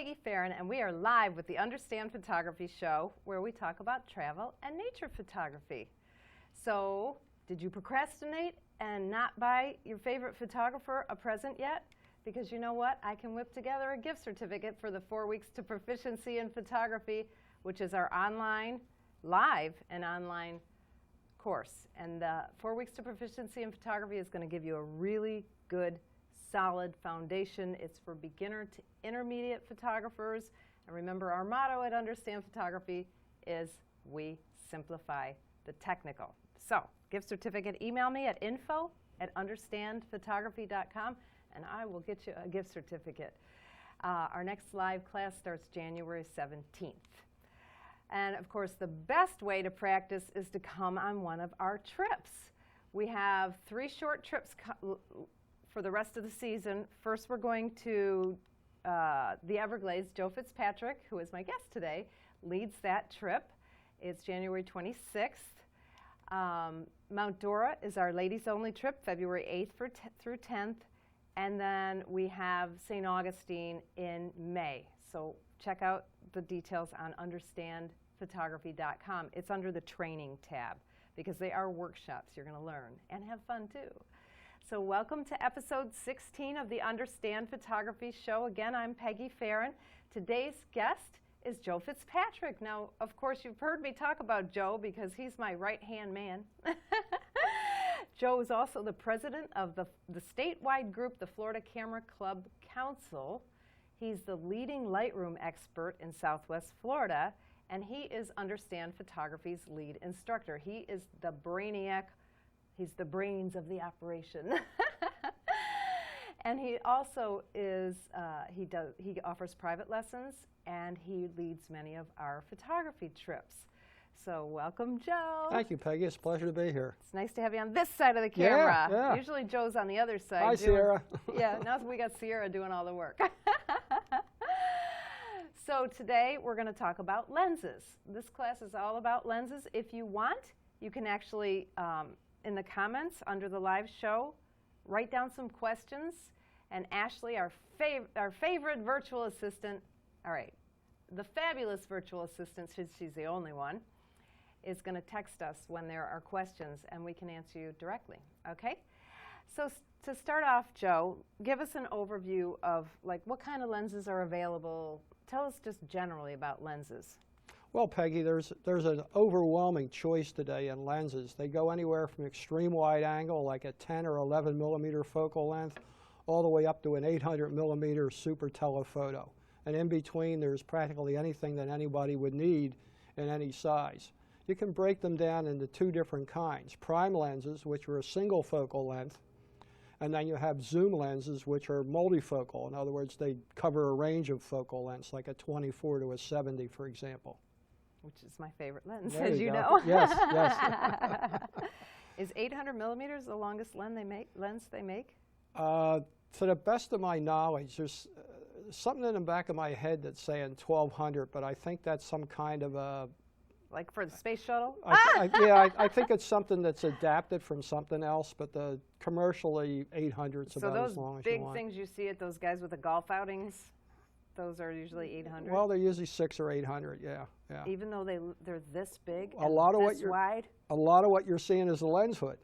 Peggy Farren, and we are live with the Understand Photography Show, where we talk about travel and nature photography. So, did you procrastinate and not buy your favorite photographer a present yet? Because you know what? I can whip together a gift certificate for the 4 weeks to proficiency in photography, which is our online, live and online course. And the 4 weeks to proficiency in photography is going to give you a really good, solid foundation. It's for beginner to intermediate photographers. And remember, our motto at Understand Photography is we simplify the technical. So, gift certificate, email me at info@understandphotography.com and I will get you a gift certificate. Our next live class starts January 17th. And of course, the best way to practice is to come on one of our trips. We have 3 short trips for the rest of the season. First, we're going to the Everglades. Joe Fitzpatrick, who is my guest today, leads that trip. It's January 26th. Mount Dora is our ladies-only trip, February 8th through 10th. And then we have St. Augustine in May. So check out the details on understandphotography.com. It's under the training tab because they are workshops you're going to learn and have fun too. So welcome to episode 16 of the Understand Photography Show. Again, I'm Peggy Farren. Today's guest is Joe Fitzpatrick. Now, of course, you've heard me talk about Joe because he's my right-hand man. Joe is also the president of the statewide group, the Florida Camera Club Council. He's the leading Lightroom expert in Southwest Florida, and he is Understand Photography's lead instructor. He is the brainiac. He's the brains of the operation. And he also is, he offers private lessons, and he leads many of our photography trips. So welcome, Joe. Thank you, Peggy. It's a pleasure to be here. It's nice to have you on this side of the camera. Yeah. Usually Joe's on the other side. Hi, Sierra. Yeah, now we got Sierra doing all the work. So today we're going to talk about lenses. This class is all about lenses. If you want, you can actually, in the comments under the live show, write down some questions, and Ashley, our favorite virtual assistant, all right, the fabulous virtual assistant, she's the only one, is going to text us when there are questions, and we can answer you directly, okay? So to start off, Joe, give us an overview of like what kind of lenses are available. Tell us just generally about lenses. Well, Peggy, there's an overwhelming choice today in lenses. They go anywhere from extreme wide angle, like a 10 or 11 millimeter focal length, all the way up to an 800 millimeter super telephoto. And in between, there's practically anything that anybody would need in any size. You can break them down into 2 different kinds. Prime lenses, which are a single focal length, and then you have zoom lenses, which are multifocal. In other words, they cover a range of focal lengths, like a 24 to a 70, for example. Which is my favorite lens, There as you you go. know. Yes, yes. Is 800 millimeters the longest lens they make? To the best of my knowledge, there's something in the back of my head that's saying 1200, but I think that's some kind of a... Like for the space shuttle? I think it's something that's adapted from something else, but the commercially 800's about as long as you want. So those big things you see at those guys with the golf outings, those are usually 800? Well, they're usually 600 or 800, yeah. Even though they're this big a lot of this wide? A lot of what you're seeing is the lens hood.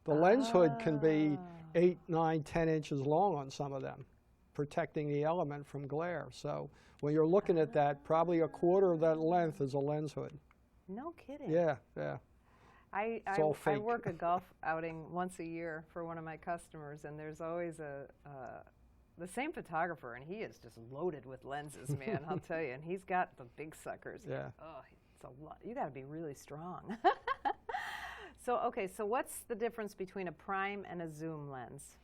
The lens hood can be 8, 9, 10 inches long on some of them, protecting the element from glare. So when you're looking at that, probably a quarter of that length is a lens hood. No kidding. Yeah. I all fake. work a golf outing once a year for one of my customers, and there's always the same photographer, and he is just loaded with lenses, man, I'll tell you. And he's got the big suckers. Yeah. Oh, it's a lot. You got to be really strong. So what's the difference between a prime and a zoom lens?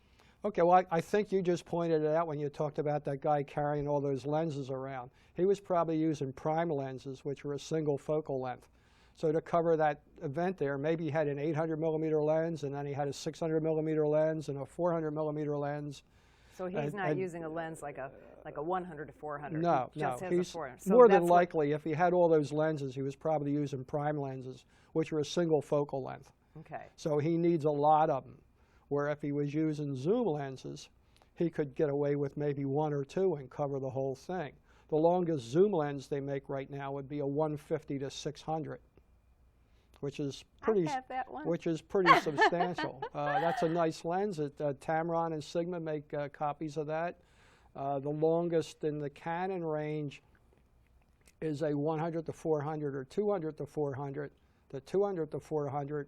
Okay, well, I think you just pointed it out when you talked about that guy carrying all those lenses around. He was probably using prime lenses, which were a single focal length. So to cover that event there, maybe he had an 800 millimeter lens, and then he had a 600 millimeter lens and a 400 millimeter lens. So he's not using a lens like a 100 to 400. No, he just has he's a 400. So more than likely, if he had all those lenses, he was probably using prime lenses, which are a single focal length. Okay. So he needs a lot of them. Where if he was using zoom lenses, he could get away with maybe 1 or 2 and cover the whole thing. The longest zoom lens they make right now would be a 150 to 600, which is pretty, I have that one. which is pretty substantial. That's a nice lens. Tamron and Sigma make copies of that. The longest in the Canon range is a 100 to 400 or 200 to 400. The 200 to 400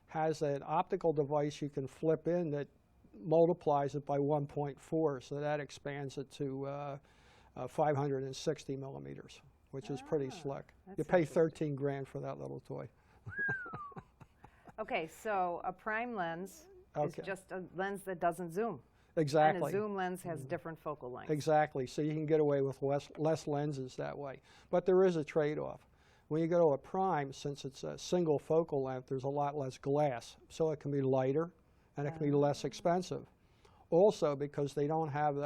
has an optical device you can flip in that multiplies it by 1.4, so that expands it to 560 millimeters, which is pretty slick. You pay 13 grand for that little toy. Okay, so a prime lens is just a lens that doesn't zoom. Exactly. And a zoom lens has different focal lengths. Exactly, so you can get away with less lenses that way. But there is a trade-off. When you go to a prime, since it's a single focal length, there's a lot less glass, so it can be lighter and it can be less expensive. Also, because they don't have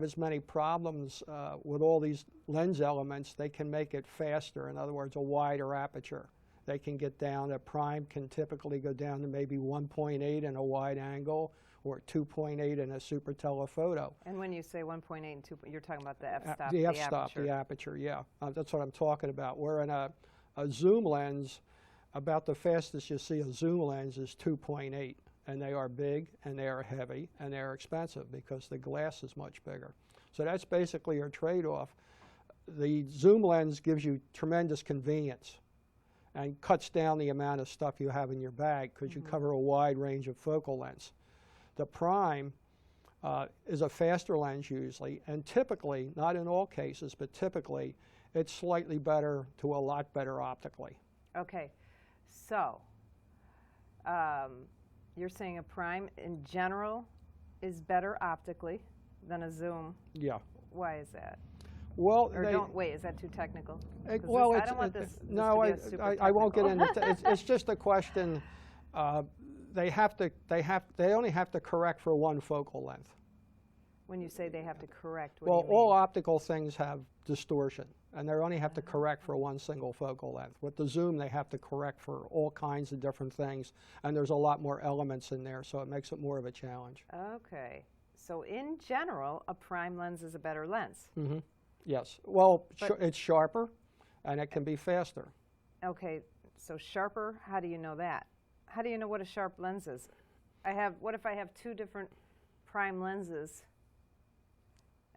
as many problems with all these lens elements, they can make it faster. In other words, a wider aperture. They can get down, a prime can typically go down to maybe 1.8 in a wide angle, or 2.8 in a super telephoto. And when you say 1.8 and 2, you're talking about the f-stop, the f-stop, the aperture, yeah. That's what I'm talking about. Where in a zoom lens, about the fastest you see a zoom lens is 2.8. And they are big, and they are heavy, and they are expensive because the glass is much bigger. So that's basically your trade-off. The zoom lens gives you tremendous convenience and cuts down the amount of stuff you have in your bag because you cover a wide range of focal lengths. The prime is a faster lens usually, and typically, not in all cases, but typically, it's slightly better to a lot better optically. Okay, so you're saying a prime in general is better optically than a zoom. Yeah. Why is that? Well, or wait, is that too technical? Well, I don't want this no, to be a super I won't get technical. into it's just a question. They only have to correct for one focal length. When you say they have to correct, what Well, do you mean? all optical things have distortion, and they only have to correct for one single focal length. With the zoom, they have to correct for all kinds of different things, and there's a lot more elements in there, so it makes it more of a challenge. Okay, so in general, a prime lens is a better lens. Mm-hmm. Yes. Well, it's sharper, and it can be faster. Okay, so sharper, how do you know that? How do you know what a sharp lens is? What if I have two different prime lenses,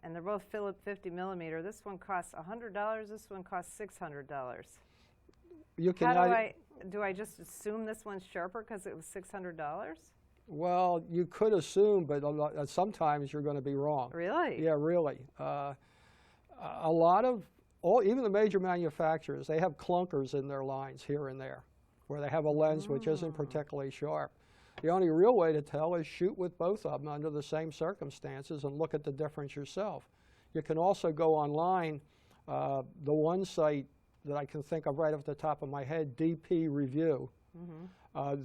and they're both Philip 50 millimeter? This one costs $100, this one costs $600. You can do I just assume this one's sharper because it was $600? Well, you could assume, but sometimes you're going to be wrong. Really? Yeah, really. A lot of, even the major manufacturers, they have clunkers in their lines here and there, where they have a lens which isn't particularly sharp. The only real way to tell is shoot with both of them under the same circumstances and look at the difference yourself. You can also go online. The one site that I can think of right off the top of my head, DP Review,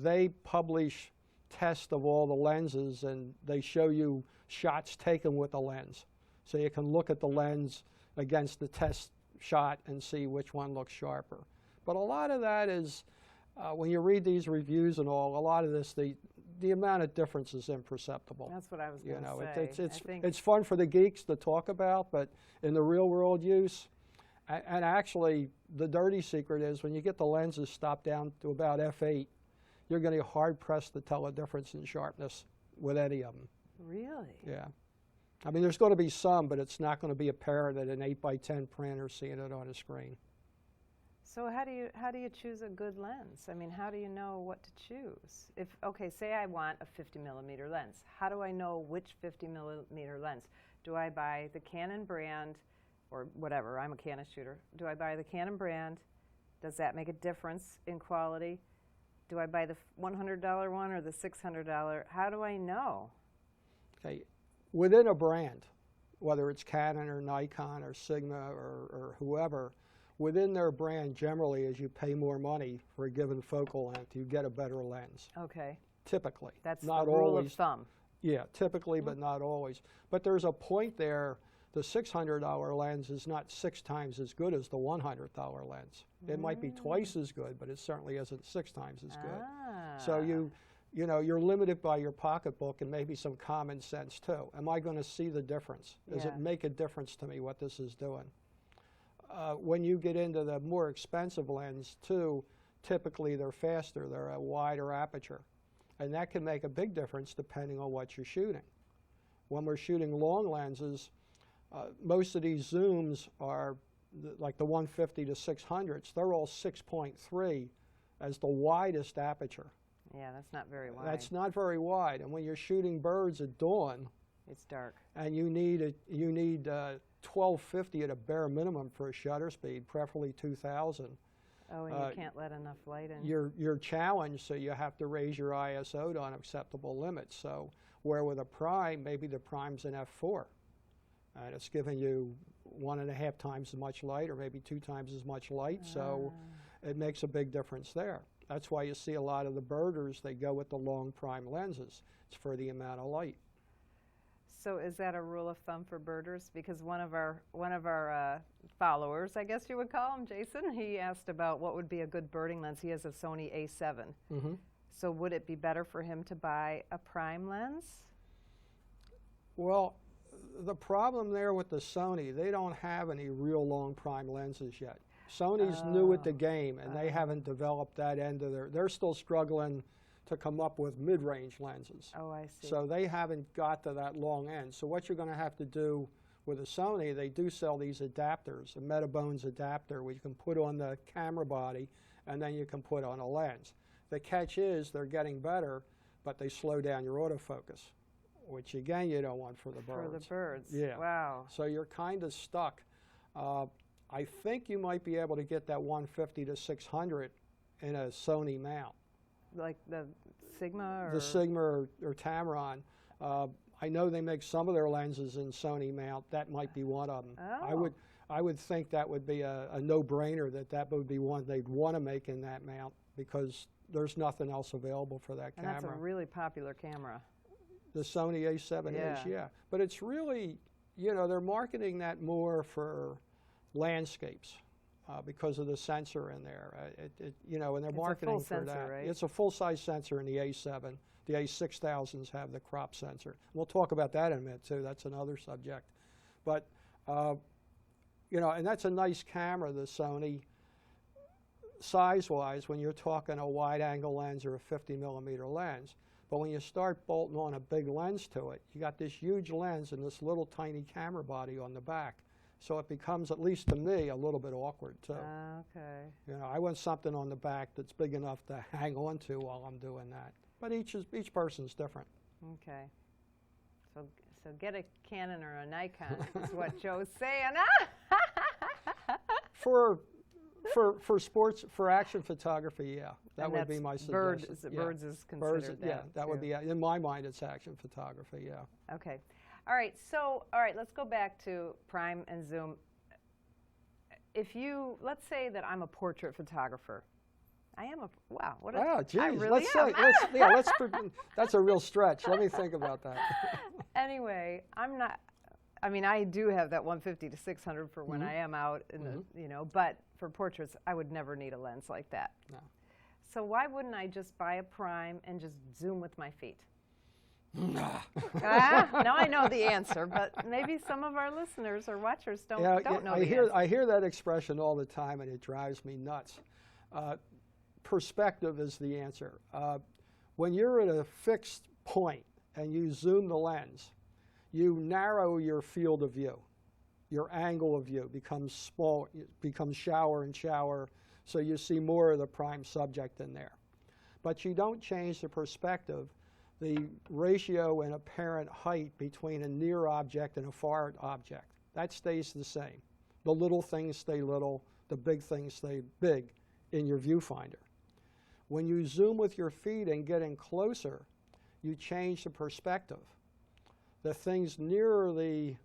they publish tests of all the lenses, and they show you shots taken with the lens. So you can look at the lens against the test shot and see which one looks sharper. But a lot of that is, when you read these reviews and all, a lot of this, the amount of difference is imperceptible. That's what I was going to say. It's fun for the geeks to talk about, but in the real world use, and actually the dirty secret is when you get the lenses stopped down to about f8, you're going to be hard-pressed to tell a difference in sharpness with any of them. Really? Yeah. I mean, there's going to be some, but it's not going to be apparent at an 8x10 printer seeing it on a screen. So how do you choose a good lens? I mean, how do you know what to choose? Okay, say I want a 50 millimeter lens. How do I know which 50 millimeter lens? Do I buy the Canon brand, or whatever? I'm a Canon shooter. Do I buy the Canon brand? Does that make a difference in quality? Do I buy the $100 one or the $600? How do I know? Okay, within a brand, whether it's Canon or Nikon or Sigma or whoever, within their brand, generally, as you pay more money for a given focal length, you get a better lens. Okay. Typically. That's not the rule always. Of thumb. Yeah, typically, but not always. But there's a point there. The $600 lens is not 6 times as good as the $100 lens. It might be twice as good, but it certainly isn't 6 times as good. So you know, you're limited by your pocketbook and maybe some common sense too. Am I going to see the difference? Does it make a difference to me what this is doing? When you get into the more expensive lens too, typically they're faster, they're a wider aperture. And that can make a big difference depending on what you're shooting. When we're shooting long lenses, most of these zooms are like the 150 to 600s, they're all 6.3 as the widest aperture. Yeah, that's not very wide. That's not very wide. And when you're shooting birds at dawn, it's dark. And you need 1250 at a bare minimum for a shutter speed, preferably 2000. Oh, and you can't let enough light in. You're challenged, so you have to raise your ISO to unacceptable limits. So where with a prime, maybe the prime's an f4, and it's giving you 1.5 times as much light, or maybe 2 times as much light. So it makes a big difference there. That's why you see a lot of the birders, they go with the long prime lenses. It's for the amount of light. So is that a rule of thumb for birders? Because one of our followers, I guess you would call him, Jason, he asked about what would be a good birding lens. He has a Sony A7. Mm-hmm. So would it be better for him to buy a prime lens? Well, the problem there with the Sony, they don't have any real long prime lenses yet. Sony's new at the game, and they haven't developed that end of they're still struggling to come up with mid-range lenses. Oh, I see. So they haven't got to that long end. So what you're going to have to do with a Sony, they do sell these adapters, a Metabones adapter, where you can put on the camera body, and then you can put on a lens. The catch is they're getting better, but they slow down your autofocus, which again you don't want for the birds. For the birds. Yeah. Wow. So you're kind of stuck. I think you might be able to get that 150 to 600 in a Sony mount. Like the Sigma? Or? The Sigma or Tamron. I know they make some of their lenses in Sony mount. That might be one of them. Oh. I would think that would be a no-brainer, that would be one they'd want to make in that mount, because there's nothing else available for that camera. And that's a really popular camera. The Sony A7 is, yeah. But it's really, you know, they're marketing that more for landscapes because of the sensor in there. You know, and they're marketing for that. Sensor, right? It's a full-size sensor in the A7. The A6000s have the crop sensor. We'll talk about that in a minute too. That's another subject. But you know, and that's a nice camera, the Sony. Size-wise, when you're talking a wide-angle lens or a 50-millimeter lens. But when you start bolting on a big lens to it, you got this huge lens and this little tiny camera body on the back. So it becomes, at least to me, a little bit awkward too. Okay. You know, I want something on the back that's big enough to hang on to while I'm doing that. But each person's different. Okay. So get a Canon or a Nikon is what Joe's saying. For sports, for action photography, yeah, that would be my suggestion. Birds is considered that. Yeah, that would be, in my mind, it's action photography, yeah. Okay. All right, so, let's go back to prime and zoom. If you, let's say that I'm a portrait photographer. I am wow, what a, geez, I really am. That's a real stretch. Let me think about that. Anyway, I'm not, I mean, I do have that 150 to 600 for when I am out in the, you know, but for portraits, I would never need a lens like that. No. So why wouldn't I just buy a prime and just zoom with my feet? Now I know the answer, but maybe some of our listeners or watchers don't know the answer. I hear that expression all the time, and it drives me nuts. Perspective is the answer. When you're at a fixed point and you zoom the lens, you narrow your field of view. Your angle of view becomes small, it becomes shallower and shallower, so you see more of the prime subject in there. But you don't change the perspective. The ratio in apparent height between a near object and a far object, that stays the same. The little things stay little, the big things stay big in your viewfinder. When you zoom with your feet and get in closer, you change the perspective. The things nearer the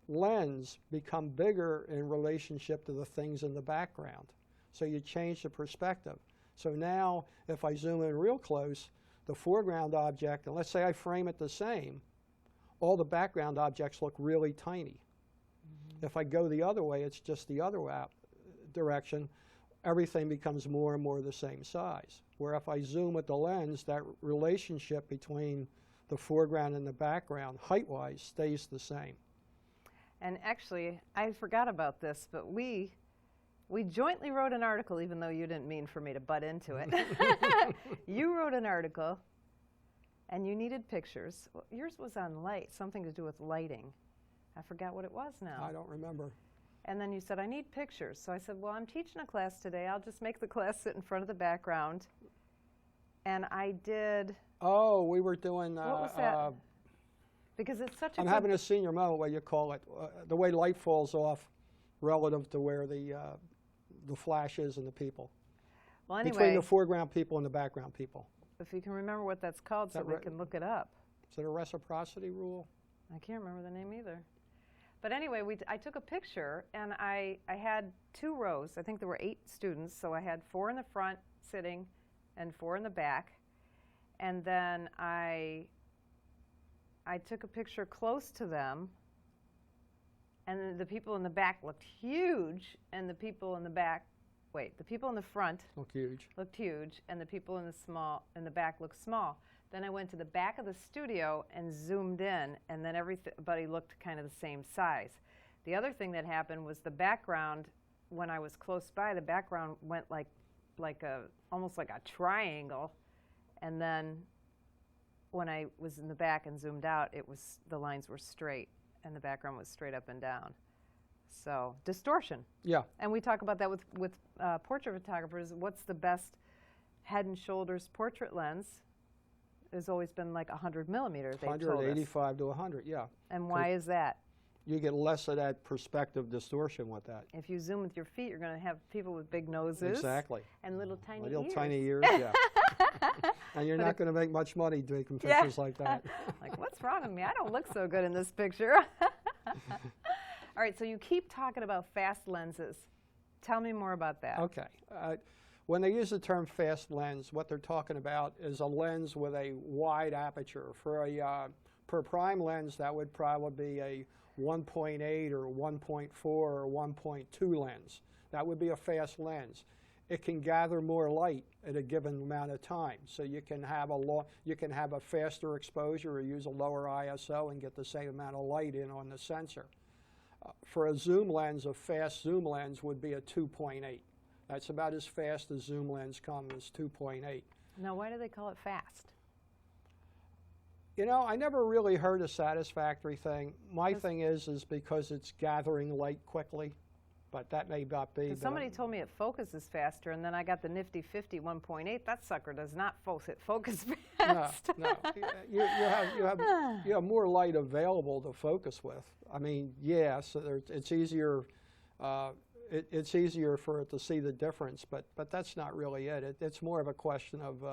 lens become bigger in relationship to the things in the background. So you change the perspective. So now, if I zoom in real close, the foreground object, and let's say I frame it the same, all the background objects look really tiny. If I go the other way, it's just the other direction. everything becomes more and more the same size. Where if I zoom with the lens, that relationship between the foreground and the background, height-wise, stays the same. And actually, I forgot about this, but we jointly wrote an article, even though you didn't mean for me to butt into it. You wrote an article, and you needed pictures. Well, yours was on light, something to do with lighting. I forgot what it was now. I don't remember. And then you said, I need pictures. So I said, well, I'm teaching a class today. I'll just make the class sit in front of the background. And I did. Oh, we were doing. What was that? Because it's such a. I'm having a senior moment, what you call it, the way light falls off relative to where the flash is and the people. Well, anyway. Between the foreground people and the background people. If you can remember what that's called, so we can look it up. Is it a reciprocity rule? I can't remember the name either. But anyway, I took a picture, and I had 2 rows. I think there were 8 students, so I had 4 in the front sitting and 4 in the back. And then I took a picture close to them, and the people in the back looked huge, and the people in the back, the people in the front looked huge, and the people in the back looked small. Then I went to the back of the studio and zoomed in, and then everybody looked kind of the same size. The other thing that happened was the background, when I was close by, the background went almost like a triangle, and then when I was in the back and zoomed out, the lines were straight, and the background was straight up and down. So distortion. Yeah. And we talk about that with portrait photographers. What's the best Head and Shoulders portrait lens? Has always been like 100 millimeters. 185 to 100, yeah. And why is that? You get less of that perspective distortion with that. If you zoom with your feet, you're going to have people with big noses. Exactly. And little tiny ears. Little tiny ears, yeah. And you're not going to make much money taking pictures like that. Like, what's wrong with me? I don't look so good in this picture. All right, so you keep talking about fast lenses. Tell me more about that. Okay. When they use the term fast lens, what they're talking about is a lens with a wide aperture. For per prime lens, that would probably be a 1.8 or 1.4 or 1.2 lens. That would be a fast lens. It can gather more light at a given amount of time, so you can have a faster exposure or use a lower ISO and get the same amount of light in on the sensor. For a zoom lens, a fast zoom lens would be a 2.8. That's about as fast as zoom lens comes, 2.8. Now, why do they call it fast? You know, I never really heard a satisfactory thing. My thing is because it's gathering light quickly, but that may not be. Somebody told me it focuses faster, and then I got the nifty 50 1.8. That sucker does not focus fast. No. You have more light available to focus with. I mean, yes, it's easier. It's easier for it to see the difference, but that's not really it. It's more of a question of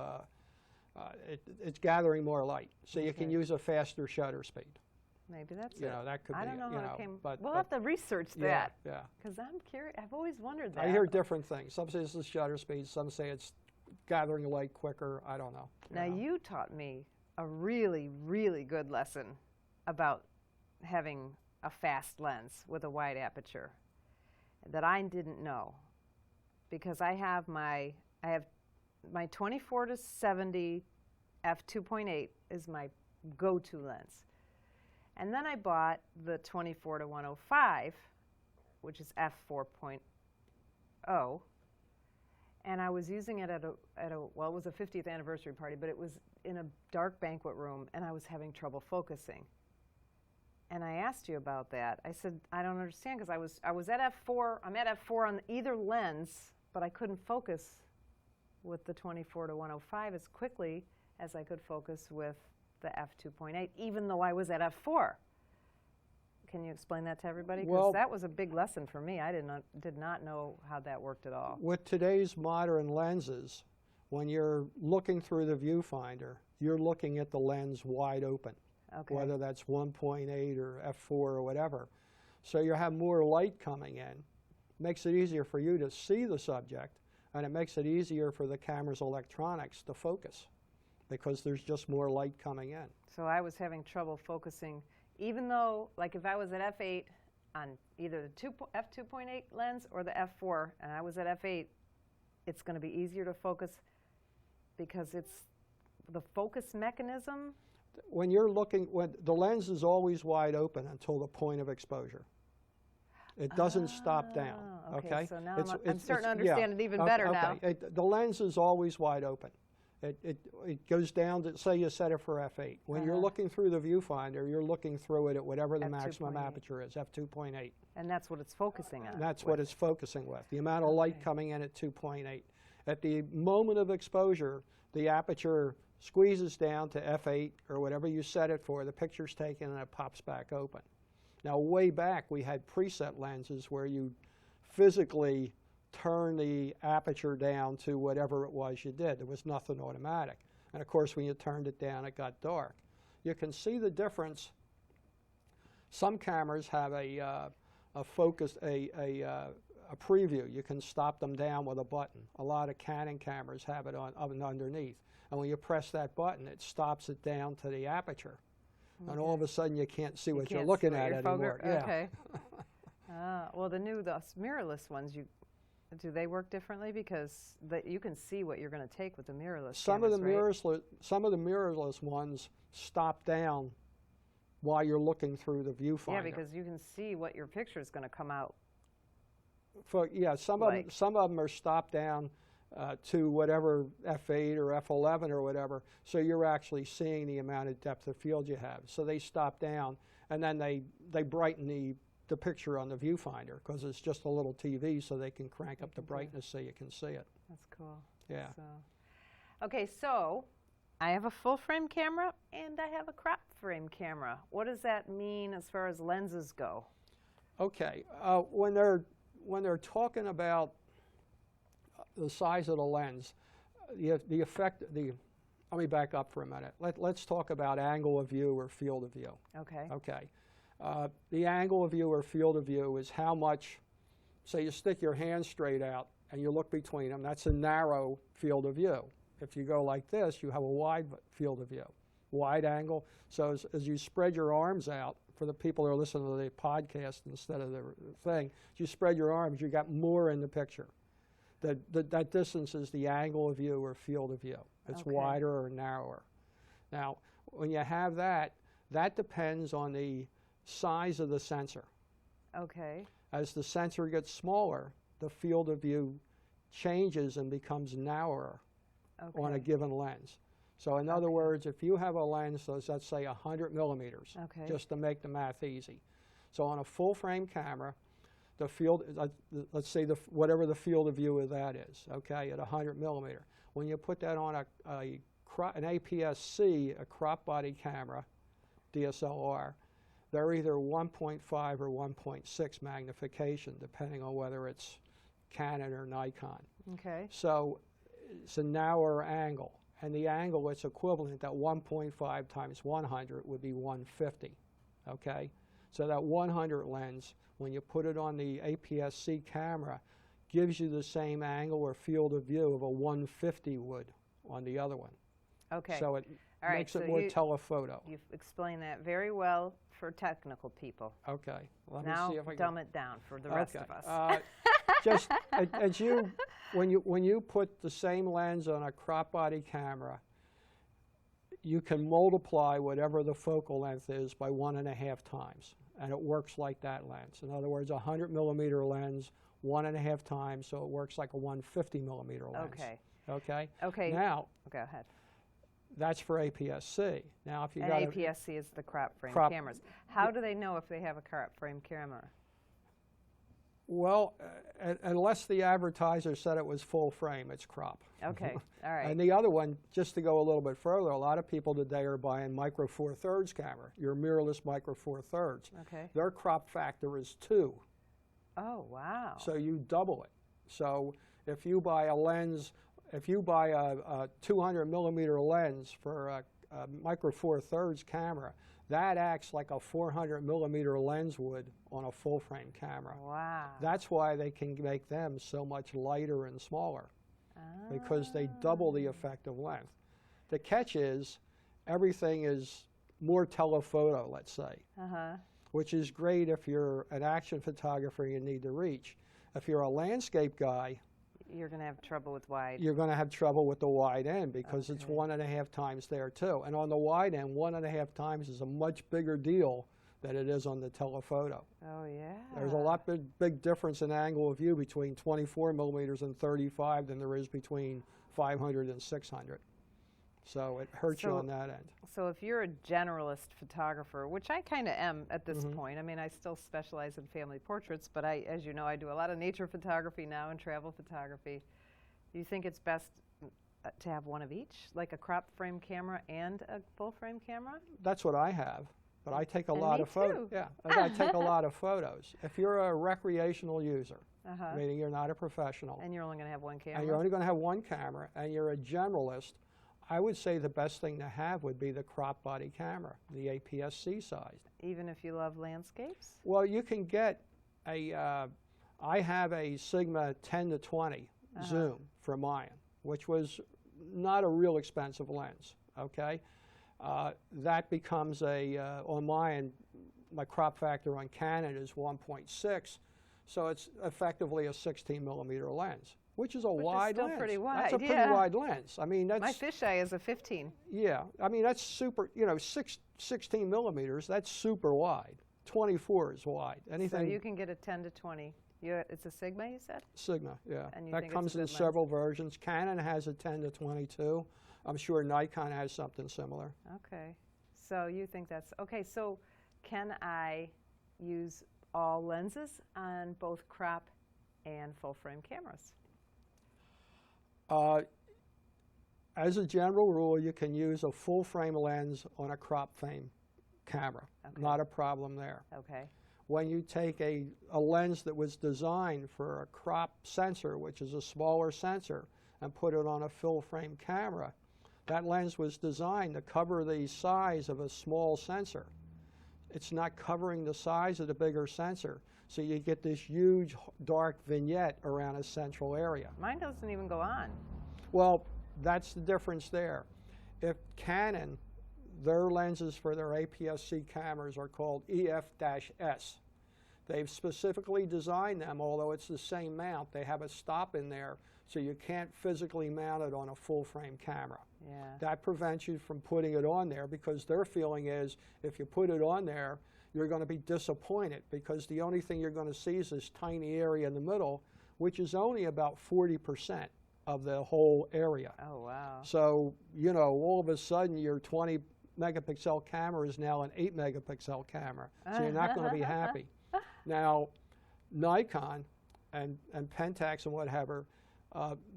it's gathering more light, so you can use a faster shutter speed. Maybe that's it. That could be. I don't know how it came. But we'll have to research that. Yeah. Because I'm curious. I've always wondered that. I hear different things. Some say it's the shutter speed. Some say it's gathering light quicker. I don't know. You taught me a really, really good lesson about having a fast lens with a wide aperture that I didn't know, because I have my 24 to 70 f2.8 is my go-to lens. And then I bought the 24 to 105, which is f4.0, and I was using it well, it was a 50th anniversary party, but it was in a dark banquet room, and I was having trouble focusing. And I asked you about that. I said, I don't understand, because I was at f4. I'm at f4 on either lens, but I couldn't focus with the 24 to 105 as quickly as I could focus with the f2.8, even though I was at f4. Can you explain that to everybody? Because that was a big lesson for me. I did not know how that worked at all. With today's modern lenses, when you're looking through the viewfinder, you're looking at the lens wide open. Okay. Whether that's 1.8 or f4 or whatever. So you have more light coming in. Makes it easier for you to see the subject, and it makes it easier for the camera's electronics to focus, because there's just more light coming in. So I was having trouble focusing, even though, like, if I was at f8 on either the f2.8 lens or the f4, and I was at f8, it's going to be easier to focus because it's the focus mechanism? When you're looking, when the lens is always wide open until the point of exposure. It doesn't stop down. Okay. So now I'm starting to understand it even better now. The lens is always wide open. It goes down to, say you set it for f8. When you're looking through the viewfinder, you're looking through it at whatever the maximum aperture is, f2.8. And that's what it's focusing on. And that's what it's focusing with, the amount of light coming in at 2.8. At the moment of exposure, the aperture squeezes down to f8 or whatever you set it for, the picture's taken and it pops back open. Now, way back, we had preset lenses where you physically turn the aperture down to whatever it was you did. There was nothing automatic. And of course, when you turned it down, it got dark. You can see the difference. Some cameras have a preview. You can stop them down with a button. A lot of Canon cameras have it on underneath. And when you press that button, it stops it down to the aperture. Okay. And all of a sudden, you can't see what you're looking at anymore. Okay. Well, the mirrorless ones, do they work differently? Because you can see what you're going to take with the mirrorless cameras, right? Some of the mirrorless ones stop down while you're looking through the viewfinder. Yeah, because you can see what your picture is going to come out. Some of them are stopped down to whatever f8 or f11 or whatever, so you're actually seeing the amount of depth of field you have. So they stop down, and then they brighten the picture on the viewfinder because it's just a little TV, so they can crank up the brightness so you can see it. That's cool. Yeah. Okay, so I have a full frame camera and I have a crop frame camera. What does that mean as far as lenses go? Okay, when they're talking about the size of the lens, the effect. Let me back up for a minute. Let's talk about angle of view or field of view. Okay. Okay. The angle of view or field of view is how much, say you stick your hand straight out and you look between them, that's a narrow field of view. If you go like this, you have a wide field of view, wide angle. So as you spread your arms out, for the people who are listening to the podcast instead of the thing, as you spread your arms, you got more in the picture. That distance is the angle of view or field of view. It's wider or narrower. Now, when you have that depends on the size of the sensor. Okay. As the sensor gets smaller, the field of view changes and becomes narrower on a given lens. So in other words, if you have a lens, let's say 100 millimeters, just to make the math easy. So on a full frame camera, the field, let's say whatever the field of view of that is, okay, at 100 millimeter. When you put that on an APS-C, a crop body camera, DSLR, they're either 1.5 or 1.6 magnification, depending on whether it's Canon or Nikon. Okay. So it's a narrower angle, and the angle it's equivalent, that 1.5 times 100 would be 150, okay? So that 100 lens, when you put it on the APS-C camera, gives you the same angle or field of view of a 150 would on the other one. Okay. So it makes it more telephoto. You've explained that very well for technical people. Okay. Let now me see if I dumb it down for the rest of us. Just when you put the same lens on a crop body camera, you can multiply whatever the focal length is by 1.5 times, and it works like that lens. In other words, a 100 millimeter lens, 1.5 times, so it works like a 150 millimeter lens. Okay. Okay. Okay. Now, go ahead. That's for APS-C. Now, if you and got APS-C is the crop frame cameras. How do they know if they have a crop frame camera? Well, unless the advertiser said it was full frame, it's crop. Okay, all right. And the other one, just to go a little bit further, a lot of people today are buying micro four thirds camera, your mirrorless micro four thirds. Okay. Their crop factor is 2. Oh, wow. So you double it. So if you buy a lens, if you buy a 200 millimeter lens for a micro four thirds camera, that acts like a 400 millimeter lens would on a full frame camera. Wow. That's why they can make them so much lighter and smaller, because they double the effective length. The catch is everything is more telephoto, let's say, which is great if you're an action photographer you need to reach. If you're a landscape guy, You're going to have trouble with wide. You're going to have trouble with the wide end because it's 1.5 times there too. And on the wide end, 1.5 times is a much bigger deal than it is on the telephoto. Oh, yeah. There's a lot big difference in angle of view between 24 millimeters and 35 than there is between 500 and 600. So it hurts you on that end. So if you're a generalist photographer, which I kind of am at this point, I mean, I still specialize in family portraits, but as you know, I do a lot of nature photography now and travel photography. Do you think it's best to have one of each, like a crop frame camera and a full frame camera? That's what I have, but I take a lot of photos. Yeah, I take a lot of photos. If you're a recreational user, meaning you're not a professional, and you're only going to have one camera, and you're only going to have one camera, and you're a generalist, I would say the best thing to have would be the crop body camera, the APS-C size. Even if you love landscapes? Well, you can get a, I have a Sigma 10 to 20 zoom for mine, which was not a real expensive lens, okay? That becomes on mine, my crop factor on Canon is 1.6, so it's effectively a 16 millimeter lens. Which is a wide lens. Pretty wide. That's a pretty wide lens. I mean, that's my fisheye is a 15. Yeah, I mean that's super. You know, 16 millimeters. That's super wide. 24 is wide. Anything. So you can get a 10 to 20. It's a Sigma, you said? Sigma, yeah. And that comes in several versions. Canon has a 10 to 22. I'm sure Nikon has something similar. Okay, so you think that's okay. So can I use all lenses on both crop and full frame cameras? As a general rule, you can use a full frame lens on a crop frame camera. Not a problem there. Okay. When you take a lens that was designed for a crop sensor, which is a smaller sensor, and put it on a full frame camera, that lens was designed to cover the size of a small sensor. It's not covering the size of the bigger sensor. So you get this huge dark vignette around a central area. Mine doesn't even go on. Well, that's the difference there. If Canon, their lenses for their APS-C cameras are called EF-S. They've specifically designed them, although it's the same mount, they have a stop in there so you can't physically mount it on a full frame camera. Yeah. That prevents you from putting it on there because their feeling is if you put it on there, you're going to be disappointed because the only thing you're going to see is this tiny area in the middle, which is only about 40% of the whole area. Oh, wow. So, you know, all of a sudden your 20 megapixel camera is now an 8 megapixel camera. So you're not going to be happy. Now, Nikon and Pentax and whatever,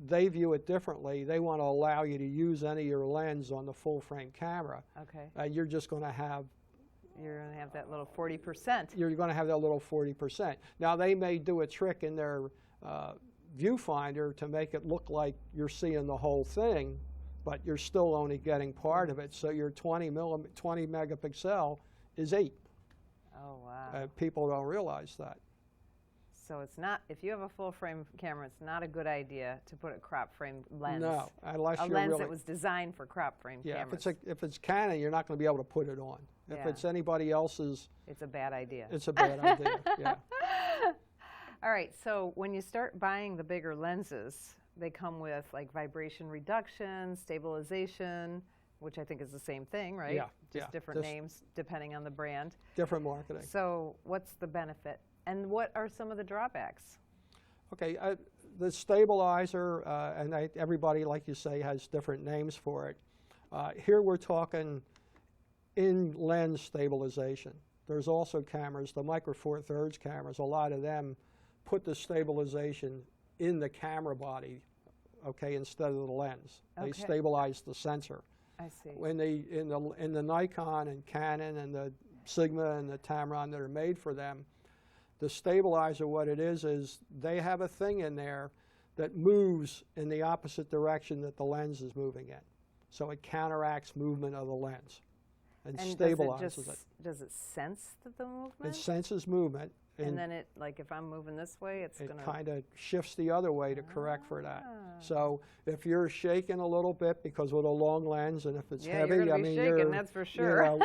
they view it differently. They want to allow you to use any of your lens on the full frame camera. Okay. You're just going to have You're going to have that little 40%. You're going to have that little 40%. Now, they may do a trick in their viewfinder to make it look like you're seeing the whole thing, but you're still only getting part of it. So your 20 megapixel is 8. Oh, wow. People don't realize that. So it's not, if you have a full frame camera, it's not a good idea to put a crop frame lens. No, unless you're lens really, that was designed for crop frame cameras. If it's Canon, you're not going to be able to put it on. If it's anybody else's, it's a bad idea. It's a bad idea, yeah. All right, so when you start buying the bigger lenses, they come with like vibration reduction, stabilization, which I think is the same thing, right? Yeah, Just different names depending on the brand. Different marketing. So what's the benefit? And what are some of the drawbacks? Okay, the stabilizer, and everybody, like you say, has different names for it. Here we're talking in-lens stabilization. There's also cameras, the Micro Four Thirds cameras, a lot of them put the stabilization in the camera body, okay, instead of the lens. They stabilize the sensor. I see. When in the Nikon and Canon and the Sigma and the Tamron that are made for them, the stabilizer, what it is they have a thing in there that moves in the opposite direction that the lens is moving in. So it counteracts movement of the lens and stabilizes it. Does it sense the movement? It senses movement. And then it, like if I'm moving this way, it's going to... It kind of shifts the other way to correct for that. So if you're shaking a little bit because with a long lens and if it's heavy, you're I mean, shaking, that's for sure.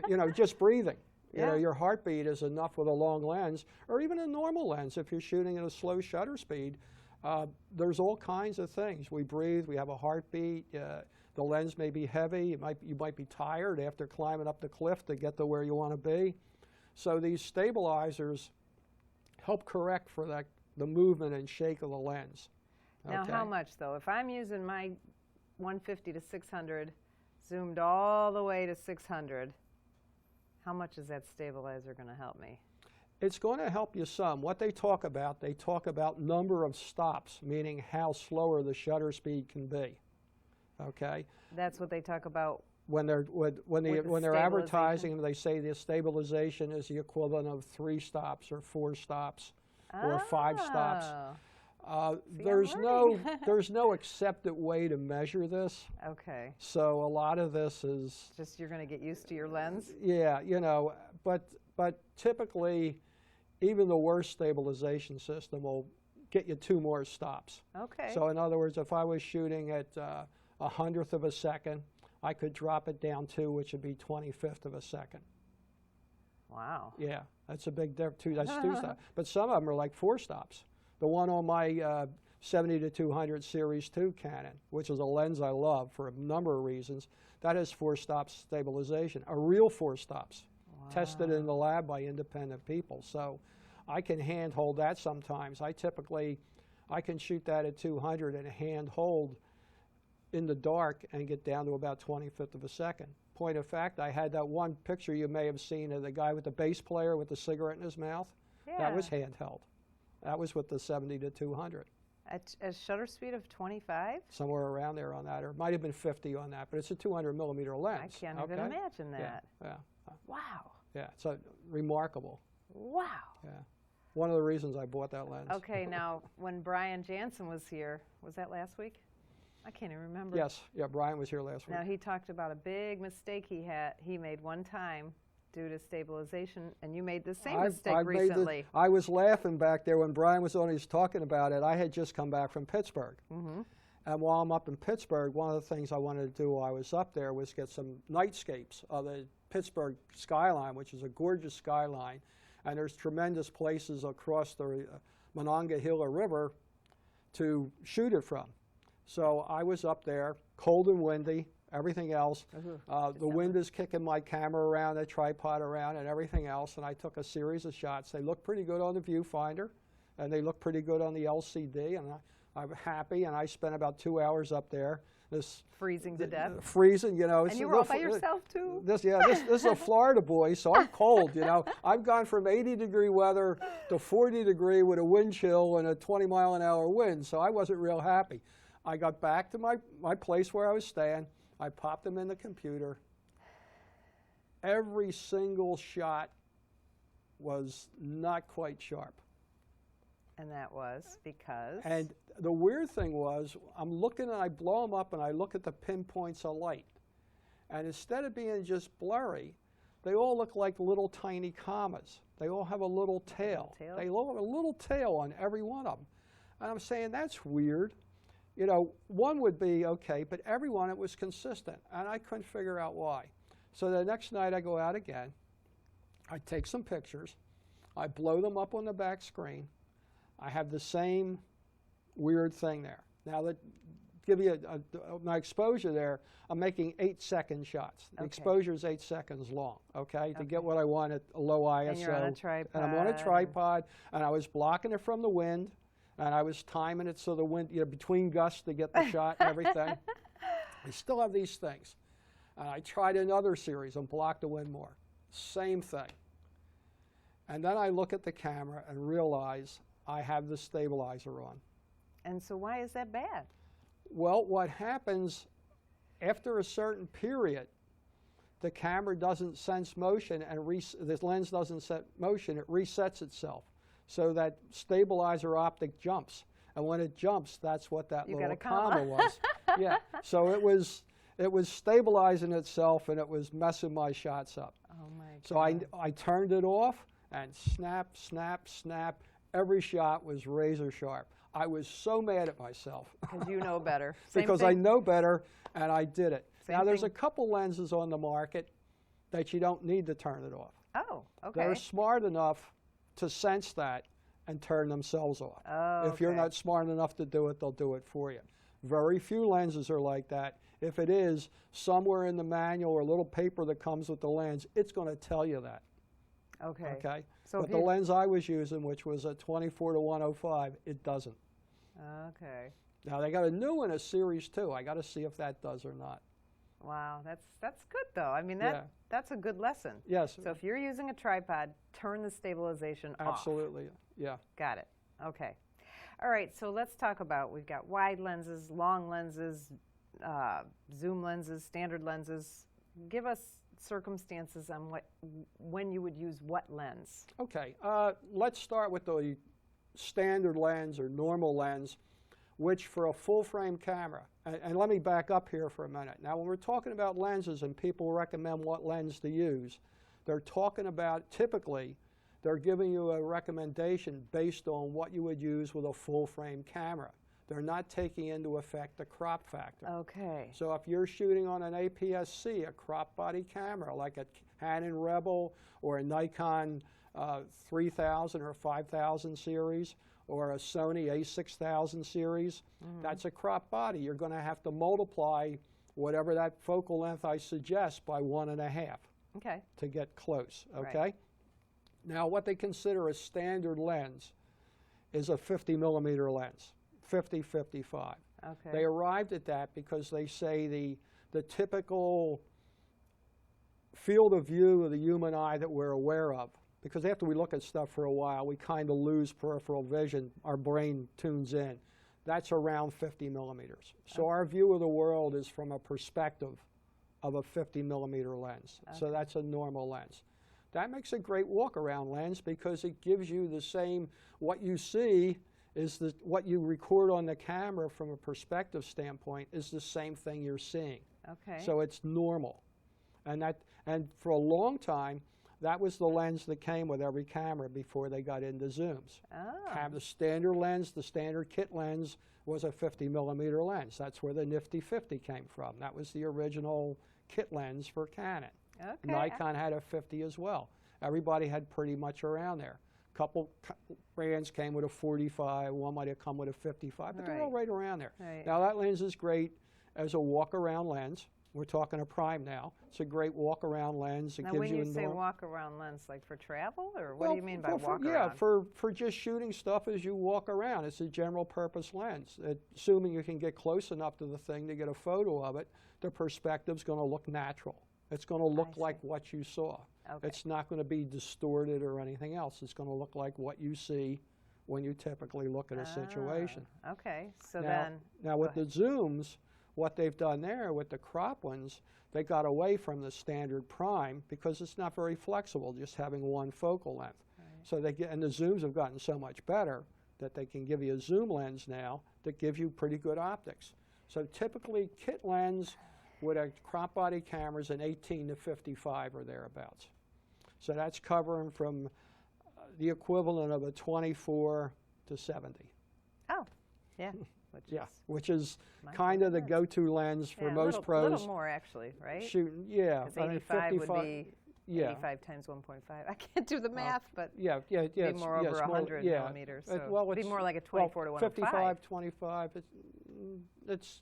You know, just breathing. You know, your heartbeat is enough with a long lens, or even a normal lens if you're shooting at a slow shutter speed. There's all kinds of things. We breathe, we have a heartbeat, the lens may be heavy, you might be tired after climbing up the cliff to get to where you want to be. So these stabilizers help correct for the movement and shake of the lens. Now Okay. how much though? If I'm using my 150 to 600, zoomed all the way to 600, how much is that stabilizer going to help me? It's going to help you some. What they talk about number of stops, meaning how slower the shutter speed can be. Okay. That's what they talk about when they're advertising them, they say the stabilization is the equivalent of 3 stops or 4 stops or 5 stops. There's no accepted way to measure this. Okay. So a lot of this is just you're going to get used to your lens. Yeah, you know, but typically, even the worst stabilization system will get you 2 more stops. Okay. So in other words, if I was shooting at 1/100th of a second, I could drop it down 2, which would be 25th of a second. Wow. Yeah, that's a big difference. That's 2 stops. But some of them are like 4 stops. The one on my 70 to 200 Series 2 Canon, which is a lens I love for a number of reasons, that has 4 stops stabilization, a real 4 stops, tested in the lab by independent people. So I can hand hold that sometimes. I can shoot that at 200 and hand hold in the dark and get down to about 25th of a second. Point of fact, I had that one picture you may have seen of the guy with the bass player with the cigarette in his mouth. Yeah. That was handheld. That was with the 70 to 200. At a shutter speed of 25? Somewhere around there on that, or it might have been 50 on that, but it's a 200 millimeter lens. I can't even imagine that. Yeah. Wow. Yeah, it's remarkable. Wow. Yeah. One of the reasons I bought that lens. Okay, now, when Brian Jansen was here, was that last week? I can't even remember. Yes, yeah, Brian was here last week. Now, he talked about a big mistake he made one time due to stabilization, and you made the same mistake recently. I was laughing back there when Brian was on, he was talking about it. I had just come back from Pittsburgh. Mm-hmm. And while I'm up in Pittsburgh, one of the things I wanted to do while I was up there was get some nightscapes of the Pittsburgh skyline, which is a gorgeous skyline. And there's tremendous places across the Monongahela River to shoot it from. So I was up there, cold and windy, everything else. The wind is kicking my camera around, the tripod around, and everything else. And I took a series of shots. They look pretty good on the viewfinder, and they look pretty good on the LCD. And I'm happy, and I spent about 2 hours up there. Freezing to death? Freezing, you know. And you were all by yourself, too? This is a Florida boy, so I'm cold, you know. I've gone from 80-degree weather to 40-degree with a wind chill and a 20-mile-an-hour wind, so I wasn't real happy. I got back to my place where I was staying. I popped them in the computer. Every single shot was not quite sharp. And that was because? And the weird thing was, I'm looking and I blow them up and I look at the pinpoints of light. And instead of being just blurry, they all look like little tiny commas. They all have a little tail. They all have a little tail on every one of them. And I'm saying, that's weird. You know, one would be okay, but every one, it was consistent. And I couldn't figure out why. So the next night I go out again. I take some pictures. I blow them up on the back screen. I have the same weird thing there. Now, that give you my exposure there, I'm making 8-second shots. The exposure is 8 seconds long, okay, to get what I want at a low ISO. And you're on a tripod. And I'm on a tripod, and I was blocking it from the wind, and I was timing it so the wind, you know, between gusts to get the shot and everything. I still have these things. And I tried another series and blocked the wind more. Same thing. And then I look at the camera and realize I have the stabilizer on. And so why is that bad? Well, what happens after a certain period, the camera doesn't sense motion and the lens doesn't set motion, it resets itself. So that stabilizer optic jumps. And when it jumps, that's what that little comma was. Yeah. So it was stabilizing itself and it was messing my shots up. Oh my God. So I turned it off and snap, snap, snap. Every shot was razor sharp. I was so mad at myself. Because you know better. Because I know better, and I did it. Now, there's a couple lenses on the market that you don't need to turn it off. Oh, okay. They're smart enough to sense that and turn themselves off. Oh, If you're okay. not smart enough to do it, they'll do it for you. Very few lenses are like that. If it is, somewhere in the manual or little paper that comes with the lens, it's going to tell you that. Okay. Okay. So But the lens I was using, which was a 24 to 105, it doesn't. Okay. Now they got a new one, a series 2. I got to see if that does or not. Wow, that's good though. I mean Yeah. that's a good lesson. Yes. So if you're using a tripod, turn the stabilization off. Absolutely. Yeah. Got it. Okay. All right, so let's talk about, we've got wide lenses, long lenses, zoom lenses, standard lenses. Give us circumstances on when you would use what lens. Okay. Let's start with the standard lens or normal lens, which for a full frame camera, and let me back up here for a minute. Now when we're talking about lenses and people recommend what lens to use, they're talking about, typically, they're giving you a recommendation based on what you would use with a full frame camera. They're not taking into effect the crop factor. Okay. So if you're shooting on an APS-C, a crop body camera, like a Canon Rebel or a Nikon 3000 or 5000 series, or a Sony a6000 series, that's a crop body. You're going to have to multiply whatever that focal length I suggest by 1.5 Okay. to get close, okay? Right. Now what they consider a standard lens is a 50 millimeter lens, 50-55. Okay. They arrived at that because they say the typical field of view of the human eye that we're aware of, because after we look at stuff for a while, we kind of lose peripheral vision, our brain tunes in. That's around 50 millimeters. So our view of the world is from a perspective of a 50 millimeter lens. So that's a normal lens. That makes a great walk-around lens because it gives you the same, what you see is what you record on the camera from a perspective standpoint is the same thing you're seeing. Okay. So it's normal. And for a long time, that was the lens that came with every camera before they got into zooms. Oh. The standard lens, the standard kit lens was a 50 millimeter lens. That's where the Nifty 50 came from. That was the original kit lens for Canon. Okay. Nikon had a 50 as well. Everybody had pretty much around there. A couple brands came with a 45, one might have come with a 55, but they're all right around there. Right. Now that lens is great as a walk-around lens. We're talking a prime now. It's a great walk-around lens. It Now gives when you a say walk-around lens, like for travel, or what do you mean by walk-around? Yeah, for just shooting stuff as you walk around. It's a general purpose lens. Assuming you can get close enough to the thing to get a photo of it, the perspective's going to look natural. It's going to look like what you saw. Okay. It's not going to be distorted or anything else. It's going to look like what you see when you typically look at a situation. Okay, so Now with the zooms, what they've done there with the crop ones, they got away from the standard prime because it's not very flexible, just having one focal length. Right. So and the zooms have gotten so much better that they can give you a zoom lens now that gives you pretty good optics. So typically kit lens with a crop body cameras an 18 to 55 or thereabouts. So that's covering from the equivalent of a 24 to 70. Oh, yeah. Which is kind of the go-to lens for most pros. A little more actually, right? Shooting, yeah. Because 85 would be 85 times 1.5. I can't do the math, but it'd be more over 100 millimeters. So it'd be more like a 24 to 105. 55, 25. It's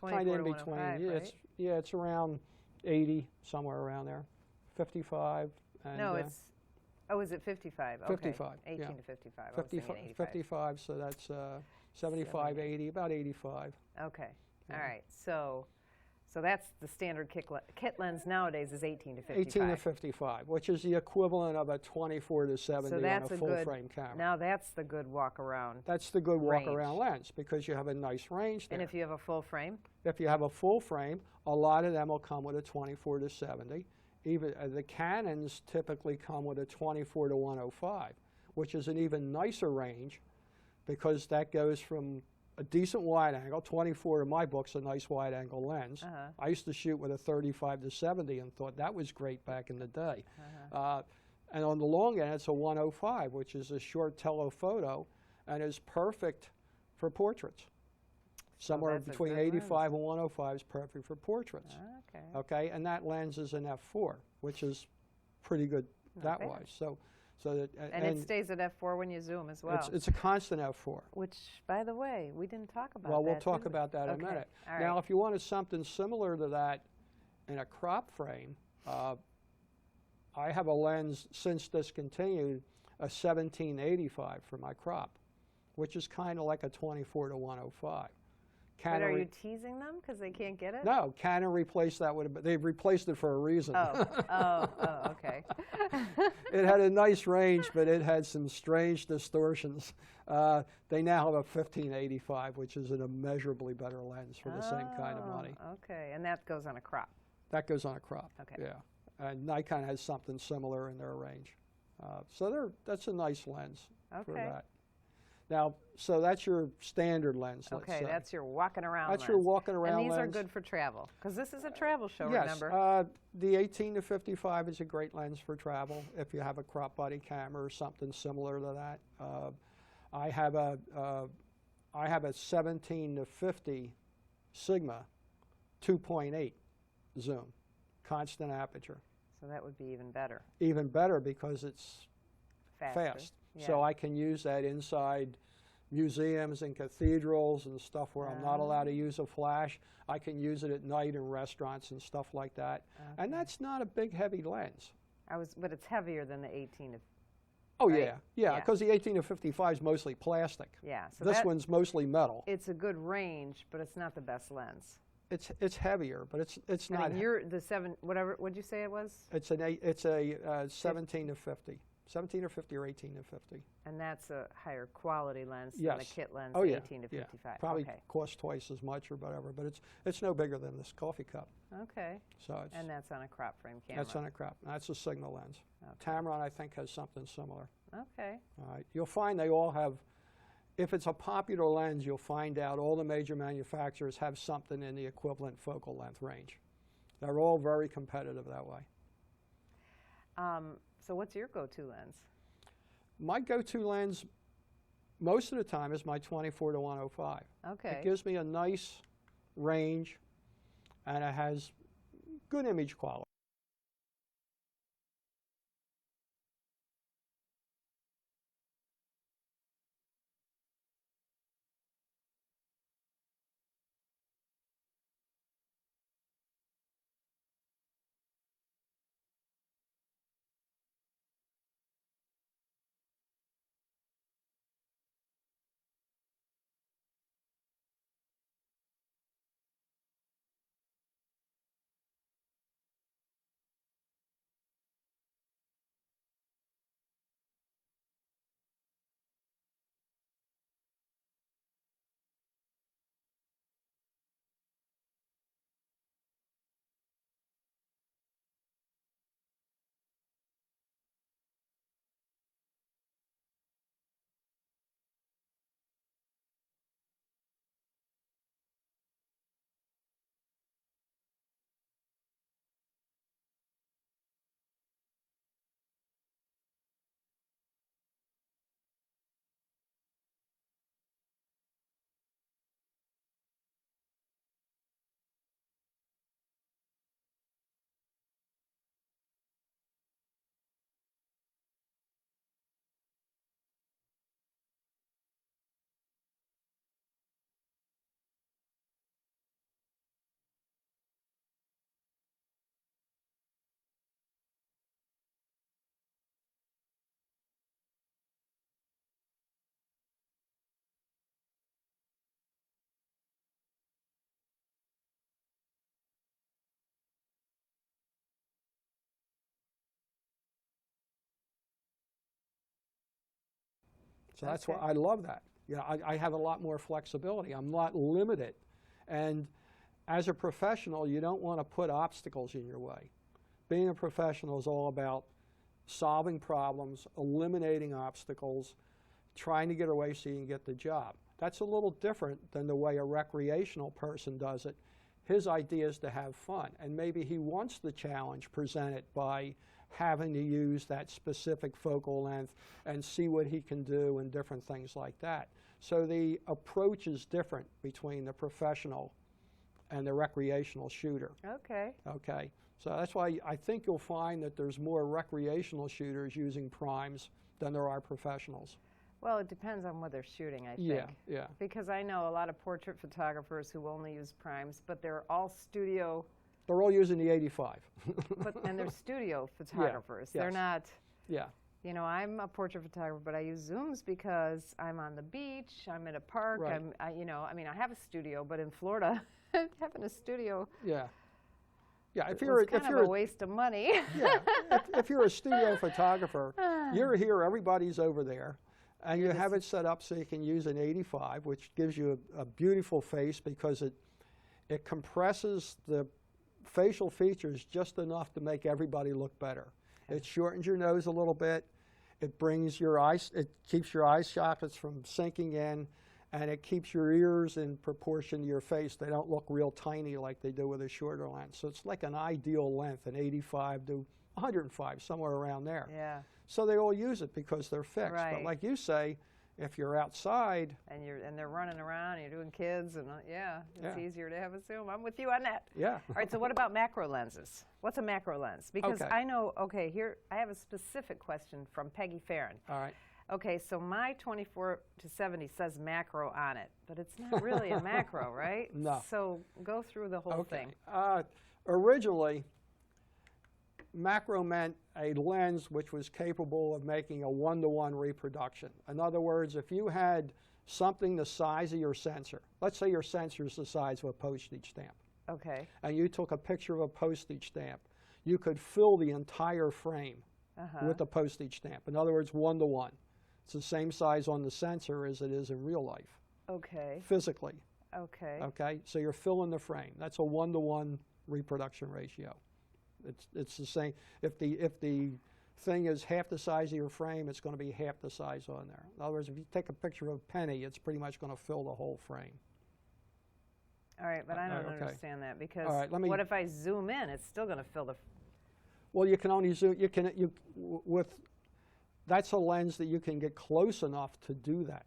kind of in between. Right? It's around 80, somewhere around there. 55. And, no, it's. Oh, is it 55? Okay. 55. 18 to 55. 55, so that's 75, 80, about 85. Okay. All right. So that's the standard kit lens nowadays is 18 to 55. 18 to 55, which is the equivalent of a 24 to 70 on a full-frame camera. Now that's the good walk-around. That's the good walk-around lens because you have a nice range there. And if you have a full frame? If you have a full frame, a lot of them will come with a 24 to 70. Even the Canons typically come with a 24 to 105, which is an even nicer range because that goes from a decent wide angle. 24 in my book's a nice wide angle lens. I used to shoot with a 35 to 70 and thought that was great back in the day. And on the long end, it's a 105, which is a short telephoto and is perfect for portraits. Somewhere between 85 and 105 is perfect for portraits. Okay, and that lens is an f4, which is pretty good that way. So that, and it stays at f4 when you zoom as well. It's a constant f4. Which, by the way, we didn't talk about Well, that. we'll talk about that in a minute. All Now, right. if you wanted something similar to that in a crop frame, I have a lens since discontinued, a 1785 for my crop, which is kind of like a 24-105. But are you teasing them because they can't get it? No, Canon replaced that with a, they've replaced it for a reason. Oh, okay. It had a nice range, but it had some strange distortions. They now have a 1585, which is an immeasurably better lens for the same kind of money. Okay, and that goes on a crop. That goes on a crop. Okay. Yeah, and Nikon has something similar in their range. So that's a nice lens for that. Now, so that's your standard lens, let's say. Okay, that's your walking around lens. That's your walking around lens. And these are good for travel, because this is a travel show, yes, remember? the 18-55 is a great lens for travel if you have a crop body camera or something similar to that. I have a 17-50 Sigma 2.8 zoom, constant aperture. So that would be even better. Even better because it's Faster. fast. Yeah. So I can use that inside museums and cathedrals and stuff where I'm not allowed to use a flash. I can use it at night in restaurants and stuff like that. Okay. And that's not a big, heavy lens. But it's heavier than the 18 to. Oh, right? yeah, because the 18-55 is mostly plastic. Yeah. So this one's mostly metal. It's a good range, but it's not the best lens. It's heavier, but it's I not. mean, you're the whatever. What'd you say it was? It's a 17-50. 17 or 50 or 18 to 50. And that's a higher quality lens Yes. than the kit lens, Oh, the yeah. 18 to 55. Yeah. Probably okay. costs twice as much or whatever, but it's no bigger than this coffee cup. Okay. So it's, And that's on a crop frame camera. that's on a crop. That's a Sigma lens. Okay. Tamron, I think, has something similar. Okay. All right. You'll find they all have, if it's a popular lens, you'll find out all the major manufacturers have something in the equivalent focal length range. They're all very competitive that way. So what's your go-to lens? My go-to lens most of the time is my 24-105. Okay. It gives me a nice range and it has good image quality. So that's why I love that. You know, I have a lot more flexibility. I'm not limited. And as a professional, you don't want to put obstacles in your way. Being a professional is all about solving problems, eliminating obstacles, trying to get away so you can get the job. That's a little different than the way a recreational person does it. His idea is to have fun, and maybe he wants the challenge presented by having to use that specific focal length and see what he can do and different things like that. So the approach is different between the professional and the recreational shooter. Okay. Okay. So that's why I think you'll find that there's more recreational shooters using primes than there are professionals. Well, it depends on what they're shooting, I think. Yeah, yeah. Because I know a lot of portrait photographers who only use primes, but they're all studio. They're all using the 85. And they're studio photographers. Yeah, they're yes. not, Yeah. you know, I'm a portrait photographer, but I use zooms because I'm on the beach, I'm at a park, Right. you know, I mean, I have a studio, but in Florida, having a studio Yeah. Yeah, was kind of a waste of money. Yeah, if you're a studio photographer, you're here, everybody's over there, and you have it set up so you can use an 85, which gives you a beautiful face because it compresses the facial features just enough to make everybody look better. It shortens your nose a little bit. It brings your eyes, it keeps your eye sockets from sinking in, and it keeps your ears in proportion to your face. They don't look real tiny like they do with a shorter lens. So it's like an ideal length, an 85 to 105, somewhere around there. Yeah. So they all use it because they're fixed. Right. But like you say, if you're outside, And they're running around, and you're doing kids, and it's Yeah. easier to have a zoom. I'm with you on that. yeah. All right, so what about macro lenses? What's a macro lens? Because Okay. I know, okay, here, I have a specific question from Peggy Farren. All right. Okay, so my 24 to 70 says macro on it, but it's not really a macro, right? No. So go through the whole thing. Originally, macro meant a lens which was capable of making a one-to-one reproduction. In other words, if you had something the size of your sensor, let's say your sensor is the size of a postage stamp, Okay. and you took a picture of a postage stamp, you could fill the entire frame with the postage stamp. In other words, one-to-one. It's the same size on the sensor as it is in real life, Okay. physically. Okay. Okay, so you're filling the frame. That's a one-to-one reproduction ratio. It's the same. If the thing is half the size of your frame, it's going to be half the size on there. In other words, if you take a picture of a penny, it's pretty much going to fill the whole frame. All right, but I don't okay. understand that because All right, let me- what if I zoom in? It's still going to fill the. Well, you can only zoom. That's a lens that you can get close enough to do that.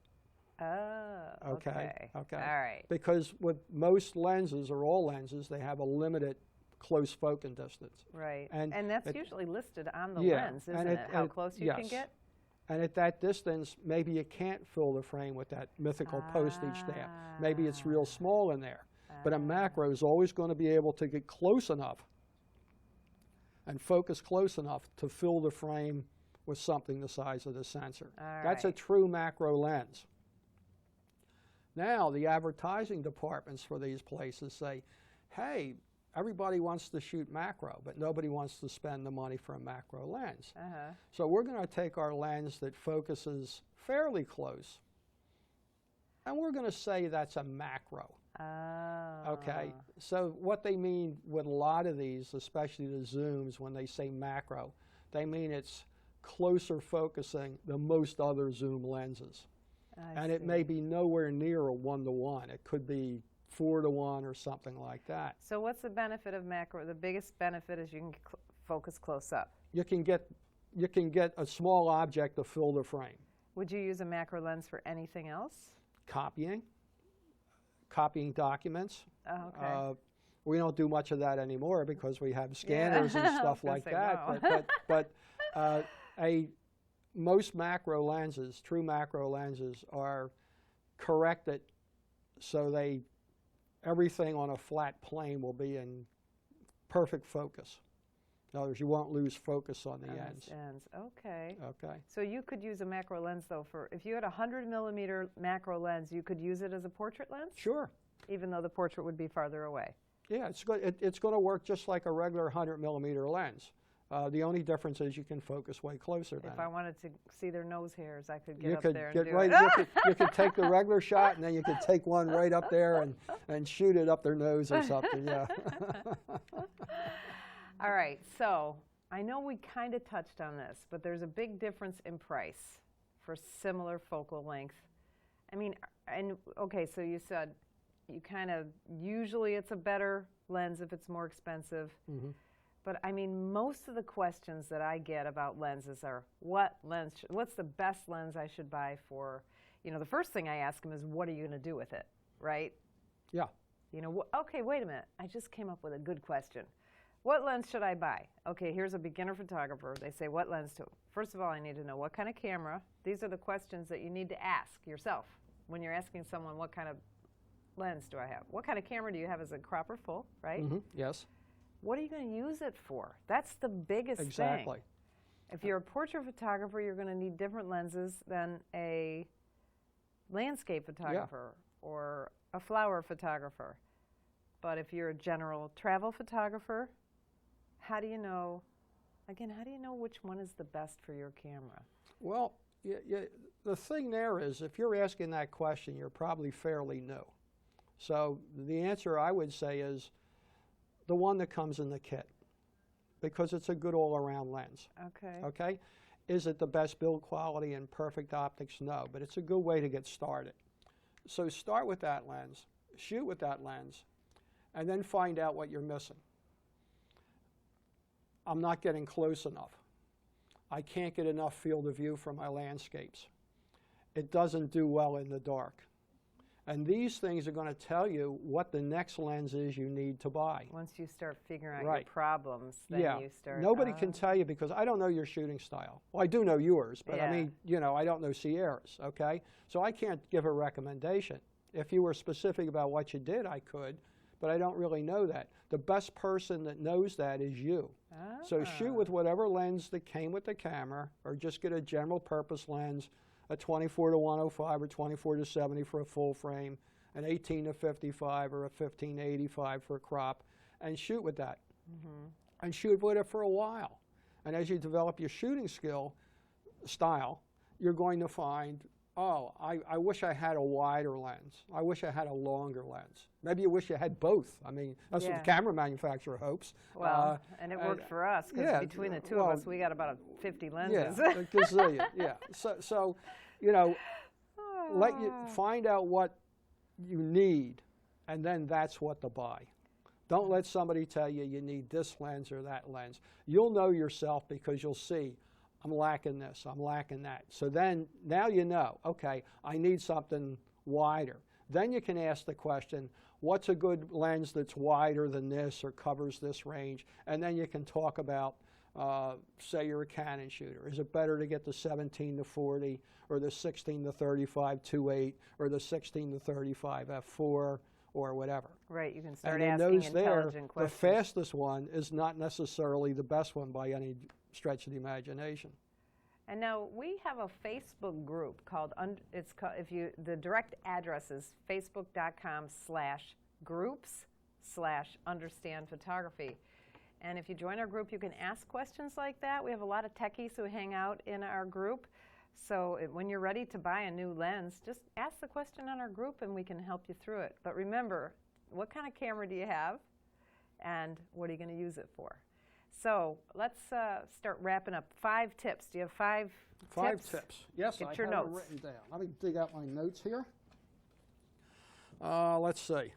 Oh. Okay. Okay. All right. Because with most lenses or all lenses, they have a limited close focus distance. Right. And that's it- usually listed on the Yeah, lens, and isn't it- it? How and close you can yes. get? And at that distance, maybe you can't fill the frame with that mythical postage stamp. Maybe it's real small in there. But a macro is always going to be able to get close enough and focus close enough to fill the frame with something the size of the sensor. That's a right. true macro lens. Now, the advertising departments for these places say, hey, everybody wants to shoot macro, but nobody wants to spend the money for a macro lens. So we're going to take our lens that focuses fairly close, and we're going to say that's a macro. Oh. Okay, so what they mean with a lot of these, especially the zooms, when they say macro, they mean it's closer focusing than most other zoom lenses. And it may be nowhere near a one-to-one. It could be 4-to-1 or something like that. So what's the benefit of macro? The biggest benefit is you can focus close up. You can get a small object to fill the frame. Would you use a macro lens for anything else? Copying documents. Oh, okay. We don't do much of that anymore because we have scanners and stuff like that. Wow. But most macro lenses, true macro lenses, are corrected so everything on a flat plane will be in perfect focus. In other words, you won't lose focus on the ends. Okay. Okay. So you could use a macro lens though if you had a 100mm macro lens, you could use it as a portrait lens? Sure. Even though the portrait would be farther away. Yeah, it's going to work just like a regular 100mm lens. The only difference is you can focus way closer than If I wanted to see their nose hairs, I could get you up could there and get do right. it. You could take the regular shot, and then you could take one right up there and shoot it up their nose or something. Yeah. All right, so I know we kind of touched on this, but there's a big difference in price for similar focal length. I mean, okay, so you said you kind of, usually it's a better lens if it's more expensive. Mm-hmm. But I mean, most of the questions that I get about lenses are, what's the best lens I should buy for, the first thing I ask them is, what are you going to do with it, right? Yeah. Okay, wait a minute. I just came up with a good question. What lens should I buy? Okay, here's a beginner photographer. They say, what lens to? First of all, I need to know what kind of camera. These are the questions that you need to ask yourself when you're asking someone, what kind of lens do I have? What kind of camera do you have? Is it crop or full, right? Mm-hmm. Yes. What are you going to use it for? That's the biggest thing. Exactly. If you're a portrait photographer, you're going to need different lenses than a landscape photographer or a flower photographer. But if you're a general travel photographer, how do you know, again, how do you know which one is the best for your camera? Well, the thing there is, if you're asking that question, you're probably fairly new. So the answer I would say is the one that comes in the kit, because it's a good all-around lens. Okay. Okay? Is it the best build quality and perfect optics? No, but it's a good way to get started. So start with that lens, shoot with that lens, and then find out what you're missing. I'm not getting close enough. I can't get enough field of view from my landscapes. It doesn't do well in the dark. And these things are going to tell you what the next lens is you need to buy. Once you start figuring out Right. your problems, then you start... Nobody can tell you, because I don't know your shooting style. Well, I do know yours, but Yeah. I mean, you know, I don't know Sierra's, okay? So I can't give a recommendation. If you were specific about what you did, I could, but I don't really know that. The best person that knows that is you. So shoot with whatever lens that came with the camera, or just get a general purpose lens, a 24-105 or 24-70 for a full frame, an 18-55 or a 15-85 for a crop, and shoot with that. Mm-hmm. And shoot with it for a while. And as you develop your shooting style, you're going to find, oh, I wish I had a wider lens. I wish I had a longer lens. Maybe you wish you had both. I mean, that's what the camera manufacturer hopes. Well, and it worked for us, because between the two of us, we got about 50 lenses. Yeah, a gazillion, yeah. So, you know, let you find out what you need, and then that's what to buy. Don't let somebody tell you you need this lens or that lens. You'll know yourself, because you'll see, I'm lacking this, I'm lacking that. So then, now you know, okay, I need something wider. Then you can ask the question, what's a good lens that's wider than this or covers this range? And then you can talk about, say you're a Canon shooter. Is it better to get the 17-40 or the 16-35 2.8 or the 16-35 f4 or whatever? Right, you can start asking those questions. intelligent questions. The fastest one is not necessarily the best one by any stretch of the imagination. And now we have a Facebook group called, the direct address is facebook.com/groups/understandphotography. And if you join our group, you can ask questions like that. We have a lot of techies who hang out in our group. So when you're ready to buy a new lens, just ask the question on our group and we can help you through it. But remember, what kind of camera do you have and what are you going to use it for? So let's start wrapping up. 5 tips. Do you have 5 tips? 5 tips. Yes, Get I your have it notes. written down. Let me dig out my notes here. Let's see.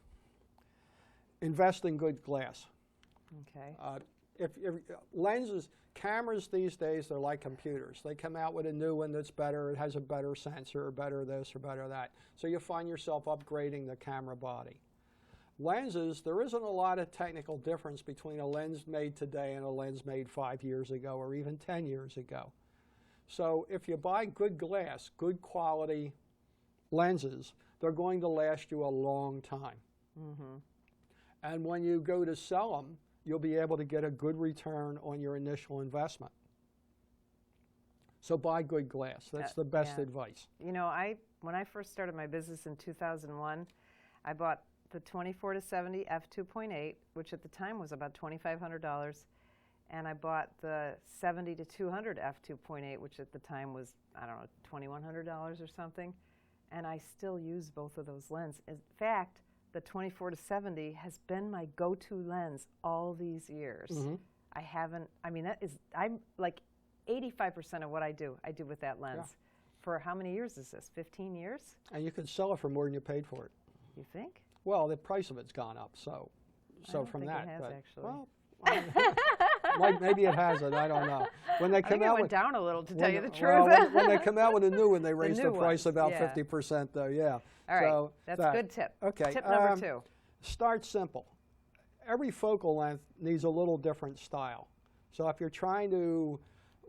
Invest in good glass. Okay. If lenses, cameras these days, they're like computers. They come out with a new one that's better, it has a better sensor, or better this, or better that. So you find yourself upgrading the camera body. Lenses, there isn't a lot of technical difference between a lens made today and a lens made 5 years ago, or even 10 years ago. So if you buy good glass, good quality lenses, they're going to last you a long time. Mm-hmm. And when you go to sell them, you'll be able to get a good return on your initial investment. So buy good glass. That's the best advice. You know, when I first started my business in 2001, I bought the 24-70 f2.8, which at the time was about $2,500, and I bought the 70-200 f2.8, which at the time was, I don't know, $2,100 or something, and I still use both of those lenses. In fact, the 24-70 has been my go-to lens all these years. Mm-hmm. I'm like 85% of what I do with that lens. Yeah. For how many years is this? 15 years? And you can sell it for more than you paid for it. You think? Well, the price of it's gone up, so from think that. It has, actually. Well, maybe it hasn't. I don't know. When they come I think out, it went down a little, to tell you the truth. Well, when they come out with a new one, they raise the price about 50%, though. Yeah. All right, that's a good tip. Okay. Tip number 2. Start simple. every focal length needs a little different style. So if you're trying to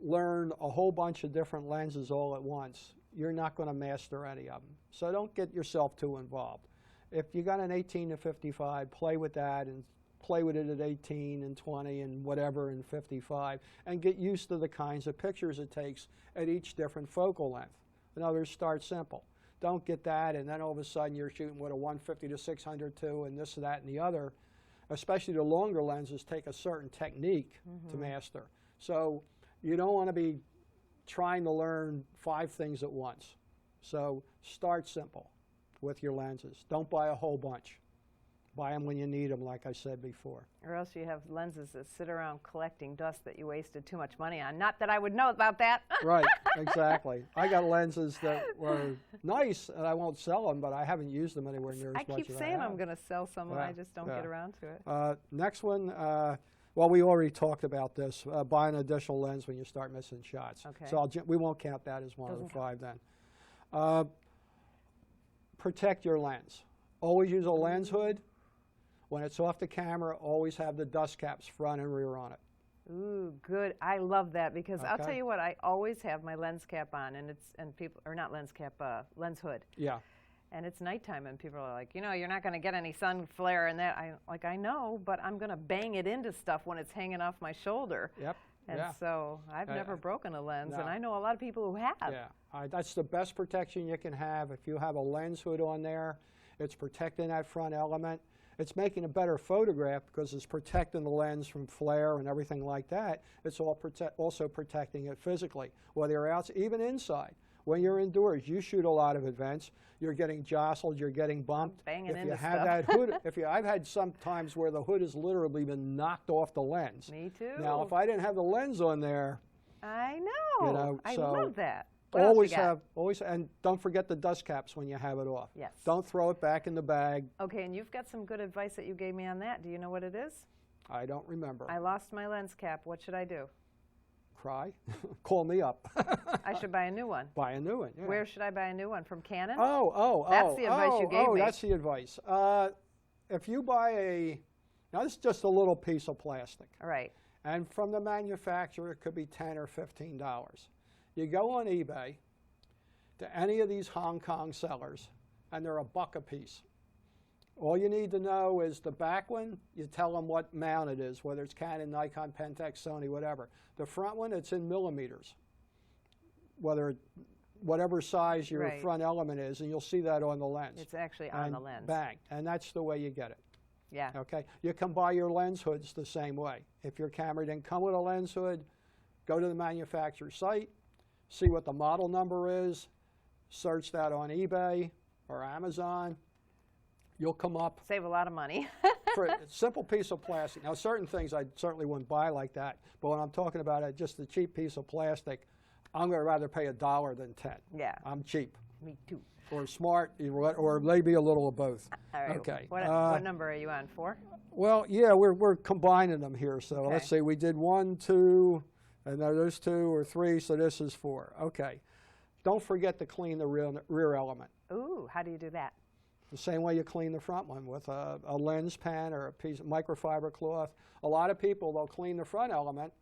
learn a whole bunch of different lenses all at once, you're not going to master any of them. So don't get yourself too involved. If you got an 18 to 55, play with that and play with it at 18 and 20 and whatever and 55, and get used to the kinds of pictures it takes at each different focal length. In other words, start simple. Don't get that and then all of a sudden you're shooting with a 150 to 600 too and this, that, and the other. Especially the longer lenses take a certain technique to master. So you don't want to be trying to learn 5 things at once. So start simple with your lenses. Don't buy a whole bunch. Buy them when you need them, like I said before. Or else you have lenses that sit around collecting dust that you wasted too much money on. Not that I would know about that. Right, exactly. I got lenses that were nice, and I won't sell them, but I haven't used them anywhere near as much as I have. I keep saying I'm going to sell some, and I just don't get around to it. Next one, well, we already talked about this. Buy an additional lens when you start missing shots. Okay. So we won't count that as one of the 5 then. Protect your lens. Always use a lens hood. When it's off the camera, always have the dust caps front and rear on it. Ooh, good. I love that because I'll tell you what, I always have my lens cap on, and people, or not lens cap, lens hood. Yeah. And it's nighttime, and people are like, you know, you're not going to get any sun flare and that. I know, but I'm going to bang it into stuff when it's hanging off my shoulder. Yep. And so I've never broken a lens, No. and I know a lot of people who have. Yeah. That's the best protection you can have. If you have a lens hood on there, it's protecting that front element. It's making a better photograph because it's protecting the lens from flare and everything like that. It's also protecting it physically, whether you're out, even inside. When you're indoors, you shoot a lot of events. You're getting jostled. You're getting bumped. Banging if into you have stuff. that hood, I've had some times where the hood has literally been knocked off the lens. Me too. Now, if I didn't have the lens on there, I know. You know, I so love that. What else you got? And don't forget the dust caps when you have it off. Yes. Don't throw it back in the bag. Okay, and you've got some good advice that you gave me on that. Do you know what it is? I don't remember. I lost my lens cap. What should I do? Cry. Call me up. I should buy a new one. Buy a new one, yeah. Where should I buy a new one? From Canon? That's the advice you gave me. That's the advice. If you buy now this is just a little piece of plastic. All right. And from the manufacturer, it could be $10 or $15. You go on eBay to any of these Hong Kong sellers, and they're $1 a piece. All you need to know is the back one, you tell them what mount it is, whether it's Canon, Nikon, Pentax, Sony, whatever. The front one, it's in millimeters, whatever size your front element is, and you'll see that on the lens. It's actually on the lens. Bang, and that's the way you get it. Yeah. Okay. You can buy your lens hoods the same way. If your camera didn't come with a lens hood, go to the manufacturer's site, see what the model number is, search that on eBay or Amazon. You'll come up. Save a lot of money. For a simple piece of plastic. Now, certain things I certainly wouldn't buy like that, but when I'm talking about just a cheap piece of plastic, I'm going to rather pay $1 than 10. Yeah. I'm cheap. Me too. Or smart, or maybe a little of both. All right. Okay. What number are you on, 4? Well, yeah, we're combining them here. So Okay. let's see, we did 1, 2, and there's 2 or 3, so this is 4. Okay. Don't forget to clean the rear element. Ooh, how do you do that? The same way you clean the front one with a lens pan or a piece of microfiber cloth. A lot of people, they'll clean the front element,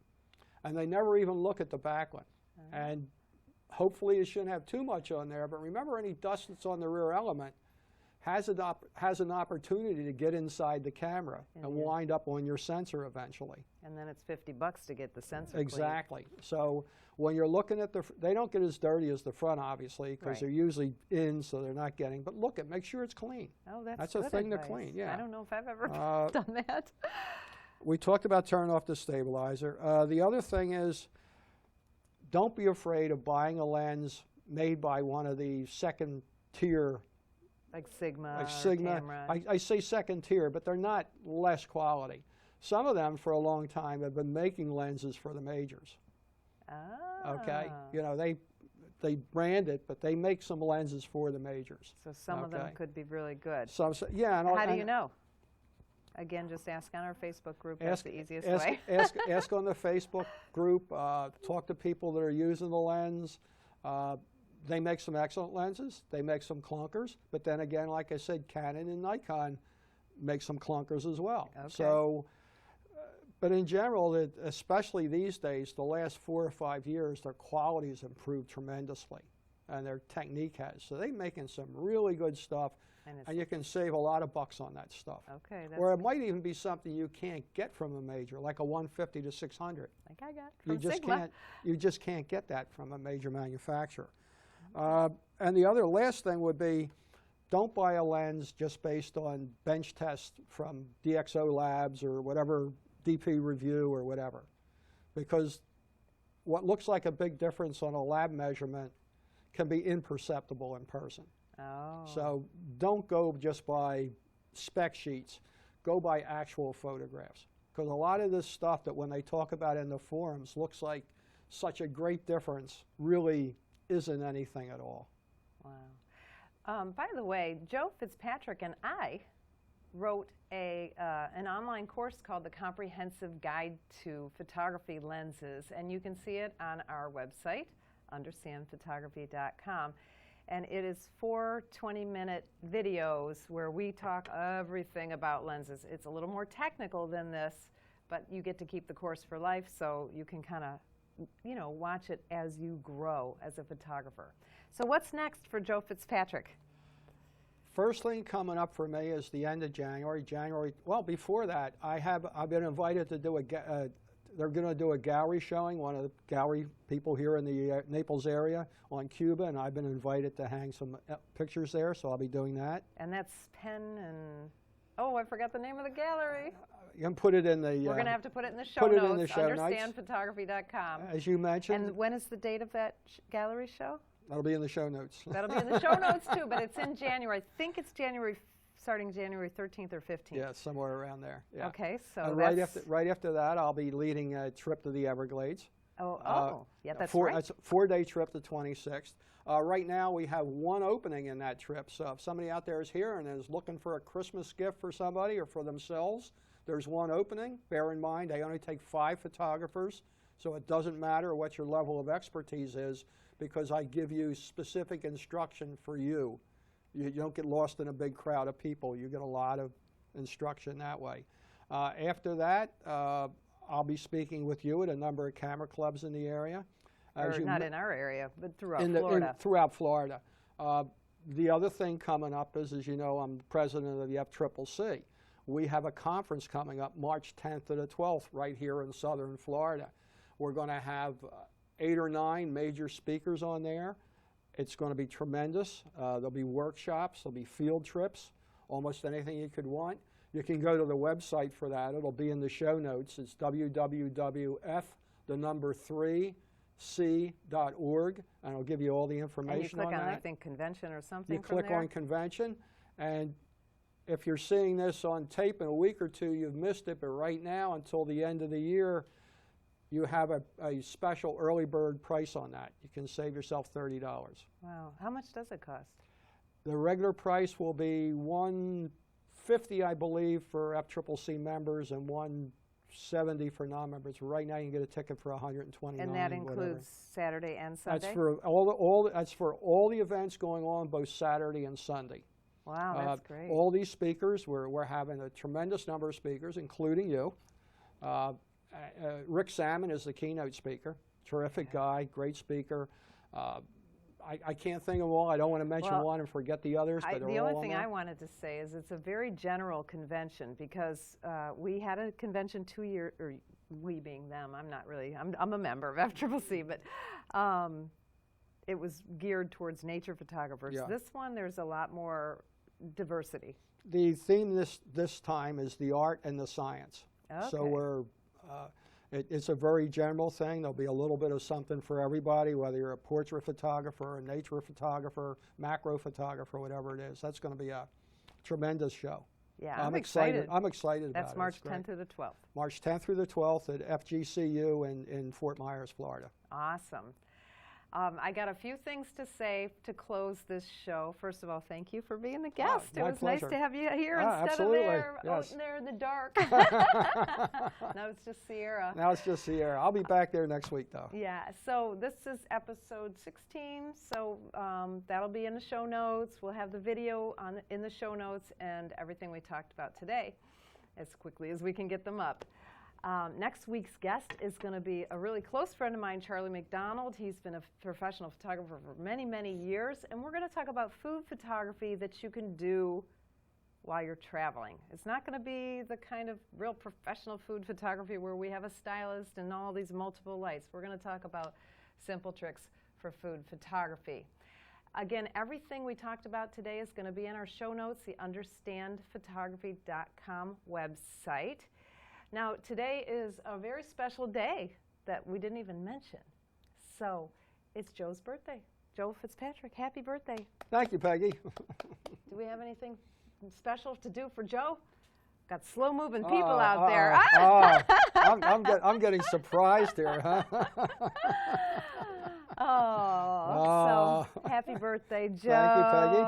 and they never even look at the back one. And hopefully you shouldn't have too much on there, but remember any dust that's on the rear element has an opportunity to get inside the camera and wind up on your sensor eventually. And then it's $50 to get the sensor Exactly. Clean. So when you're looking at they don't get as dirty as the front, obviously, because they're usually in, so they're not getting. But look make sure it's clean. Oh, that's a good thing advice. to clean. Yeah. I don't know if I've ever done that. We talked about turning off the stabilizer. The other thing is, don't be afraid of buying a lens made by one of the second tier. Like Sigma. Like Sigma. Camera. I say second tier, but they're not less quality. Some of them, for a long time, have been making lenses for the majors. Ah. Okay, you know they brand it, but they make some lenses for the majors. So some of them could be really good. So yeah. And how do you know? Again, just ask on our Facebook group. That's the easiest way. ask on the Facebook group. Talk to people that are using the lens. They make some excellent lenses. They make some clunkers. But then again, like I said, Canon and Nikon make some clunkers as well. Okay. So, but in general, especially these days, the last 4 or 5 years, their quality has improved tremendously, and their technique has. So they're making some really good stuff, and you can save a lot of bucks on that stuff. Okay. Or it might even be something you can't get from a major, like a 150 to 600. Like I got from Sigma. You just can't get that from a major manufacturer. And the last thing would be, don't buy a lens just based on bench tests from DxO Labs or whatever, DP Review or whatever, because what looks like a big difference on a lab measurement can be imperceptible in person. Oh. So don't go just by spec sheets. Go by actual photographs, because a lot of this stuff that when they talk about in the forums looks like such a great difference really isn't anything at all. Wow. By the way, Joe Fitzpatrick and I wrote an online course called The Comprehensive Guide to Photography Lenses, and you can see it on our website, understandphotography.com. And it is 4 20-minute videos where we talk everything about lenses. It's a little more technical than this, but you get to keep the course for life, so you can kind of, watch it as you grow as a photographer. So what's next for Joe Fitzpatrick? First thing coming up for me is the end of January. Well, before that, I've been invited to do they're going to do a gallery showing, one of the gallery people here in the Naples area on Cuba, and I've been invited to hang some pictures there, so I'll be doing that. And that's Penn and, I forgot the name of the gallery. You can put it in the... We're going to have to put it in the show notes, understandphotography.com. As you mentioned. And when is the date of that gallery show? That'll be in the show notes. That'll be in the show notes, too, but it's in January. I think it's starting January 13th or 15th. Yeah, somewhere around there. Yeah. Okay, so and right after that, I'll be leading a trip to the Everglades. Yeah, that's right. It's a 4-day trip, the 26th. Right now, we have one opening in that trip, so if somebody out there is here and is looking for a Christmas gift for somebody or for themselves, there's one opening. Bear in mind, they only take 5 photographers, so it doesn't matter what your level of expertise is, because I give you specific instruction for you. You don't get lost in a big crowd of people. You get a lot of instruction that way. After that, I'll be speaking with you at a number of camera clubs in the area. Not in our area, but throughout Florida. Throughout Florida. The other thing coming up is, as you know, I'm the president of the FCCC. We have a conference coming up March 10th to the 12th right here in southern Florida. We're going to have 8 or 9 major speakers on there. It's going to be tremendous. There'll be workshops, there'll be field trips, almost anything you could want. You can go to the website for that. It'll be in the show notes. It's www.f3c.org, and it'll give you all the information on that. And you click on, I think, convention or something You click on convention, and if you're seeing this on tape in a week or two, you've missed it, but right now, until the end of the year, you have a special early bird price on that. You can save yourself $30. Wow. How much does it cost? The regular price will be $150, I believe, for FCCC members and $170 for non-members. Right now, you can get a ticket for $129. And that includes Saturday and Sunday? That's for that's for all the events going on both Saturday and Sunday. Wow, that's great. All these speakers, we're having a tremendous number of speakers, including you. Rick Salmon is the keynote speaker. Terrific guy, great speaker. I can't think of them all. I don't want to mention one and forget the others. But the only thing I wanted to say is it's a very general convention, because we had a convention 2 years, or we being them. I'm not really. I'm a member of FCCC, but it was geared towards nature photographers. Yeah. This one, there's a lot more diversity. The theme this time is the art and the science. Okay. So it's a very general thing. There'll be a little bit of something for everybody, whether you're a portrait photographer, a nature photographer, macro photographer, whatever it is. That's going to be a tremendous show. Yeah, I'm excited. I'm excited about it. That's March 10th through the 12th. March 10th through the 12th at FGCU in Fort Myers, Florida. Awesome. I got a few things to say to close this show. First of all, thank you for being the guest. It my was pleasure. nice to have you here instead Absolutely. of there Yes. out there in the dark. Now it's just Sierra. Now it's just Sierra. I'll be back there next week, though. Yeah, so this is episode 16, so that'll be in the show notes. We'll have the video in the show notes and everything we talked about today as quickly as we can get them up. Next week's guest is going to be a really close friend of mine, Charlie McDonald. He's been a professional photographer for many, many years, and we're going to talk about food photography that you can do while you're traveling. It's not going to be the kind of real professional food photography where we have a stylist and all these multiple lights. We're going to talk about simple tricks for food photography. Again, everything we talked about today is going to be in our show notes, the understandphotography.com website. Now, today is a very special day that we didn't even mention. So, it's Joe's birthday. Joe Fitzpatrick, happy birthday. Thank you, Peggy. Do we have anything special to do for Joe? Got slow-moving people out there. I'm getting surprised here, huh? So happy birthday, Joe. Thank you, Peggy.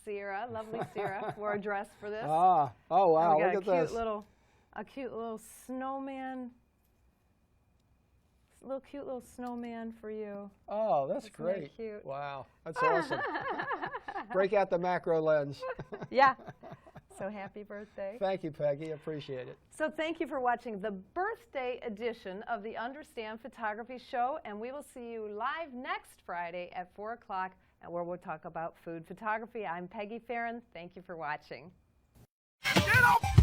Sierra, lovely Sierra, wore a dress for this. Oh, wow, And we look got at this. a cute little snowman. Cute little snowman for you. Oh, that's Isn't that great. cute? Wow, that's awesome. Break out the macro lens. Yeah. So happy birthday. Thank you, Peggy. Appreciate it. So thank you for watching the birthday edition of the Understand Photography Show, and we will see you live next Friday at 4 o'clock, where we'll talk about food photography. I'm Peggy Farren. Thank you for watching. Get up!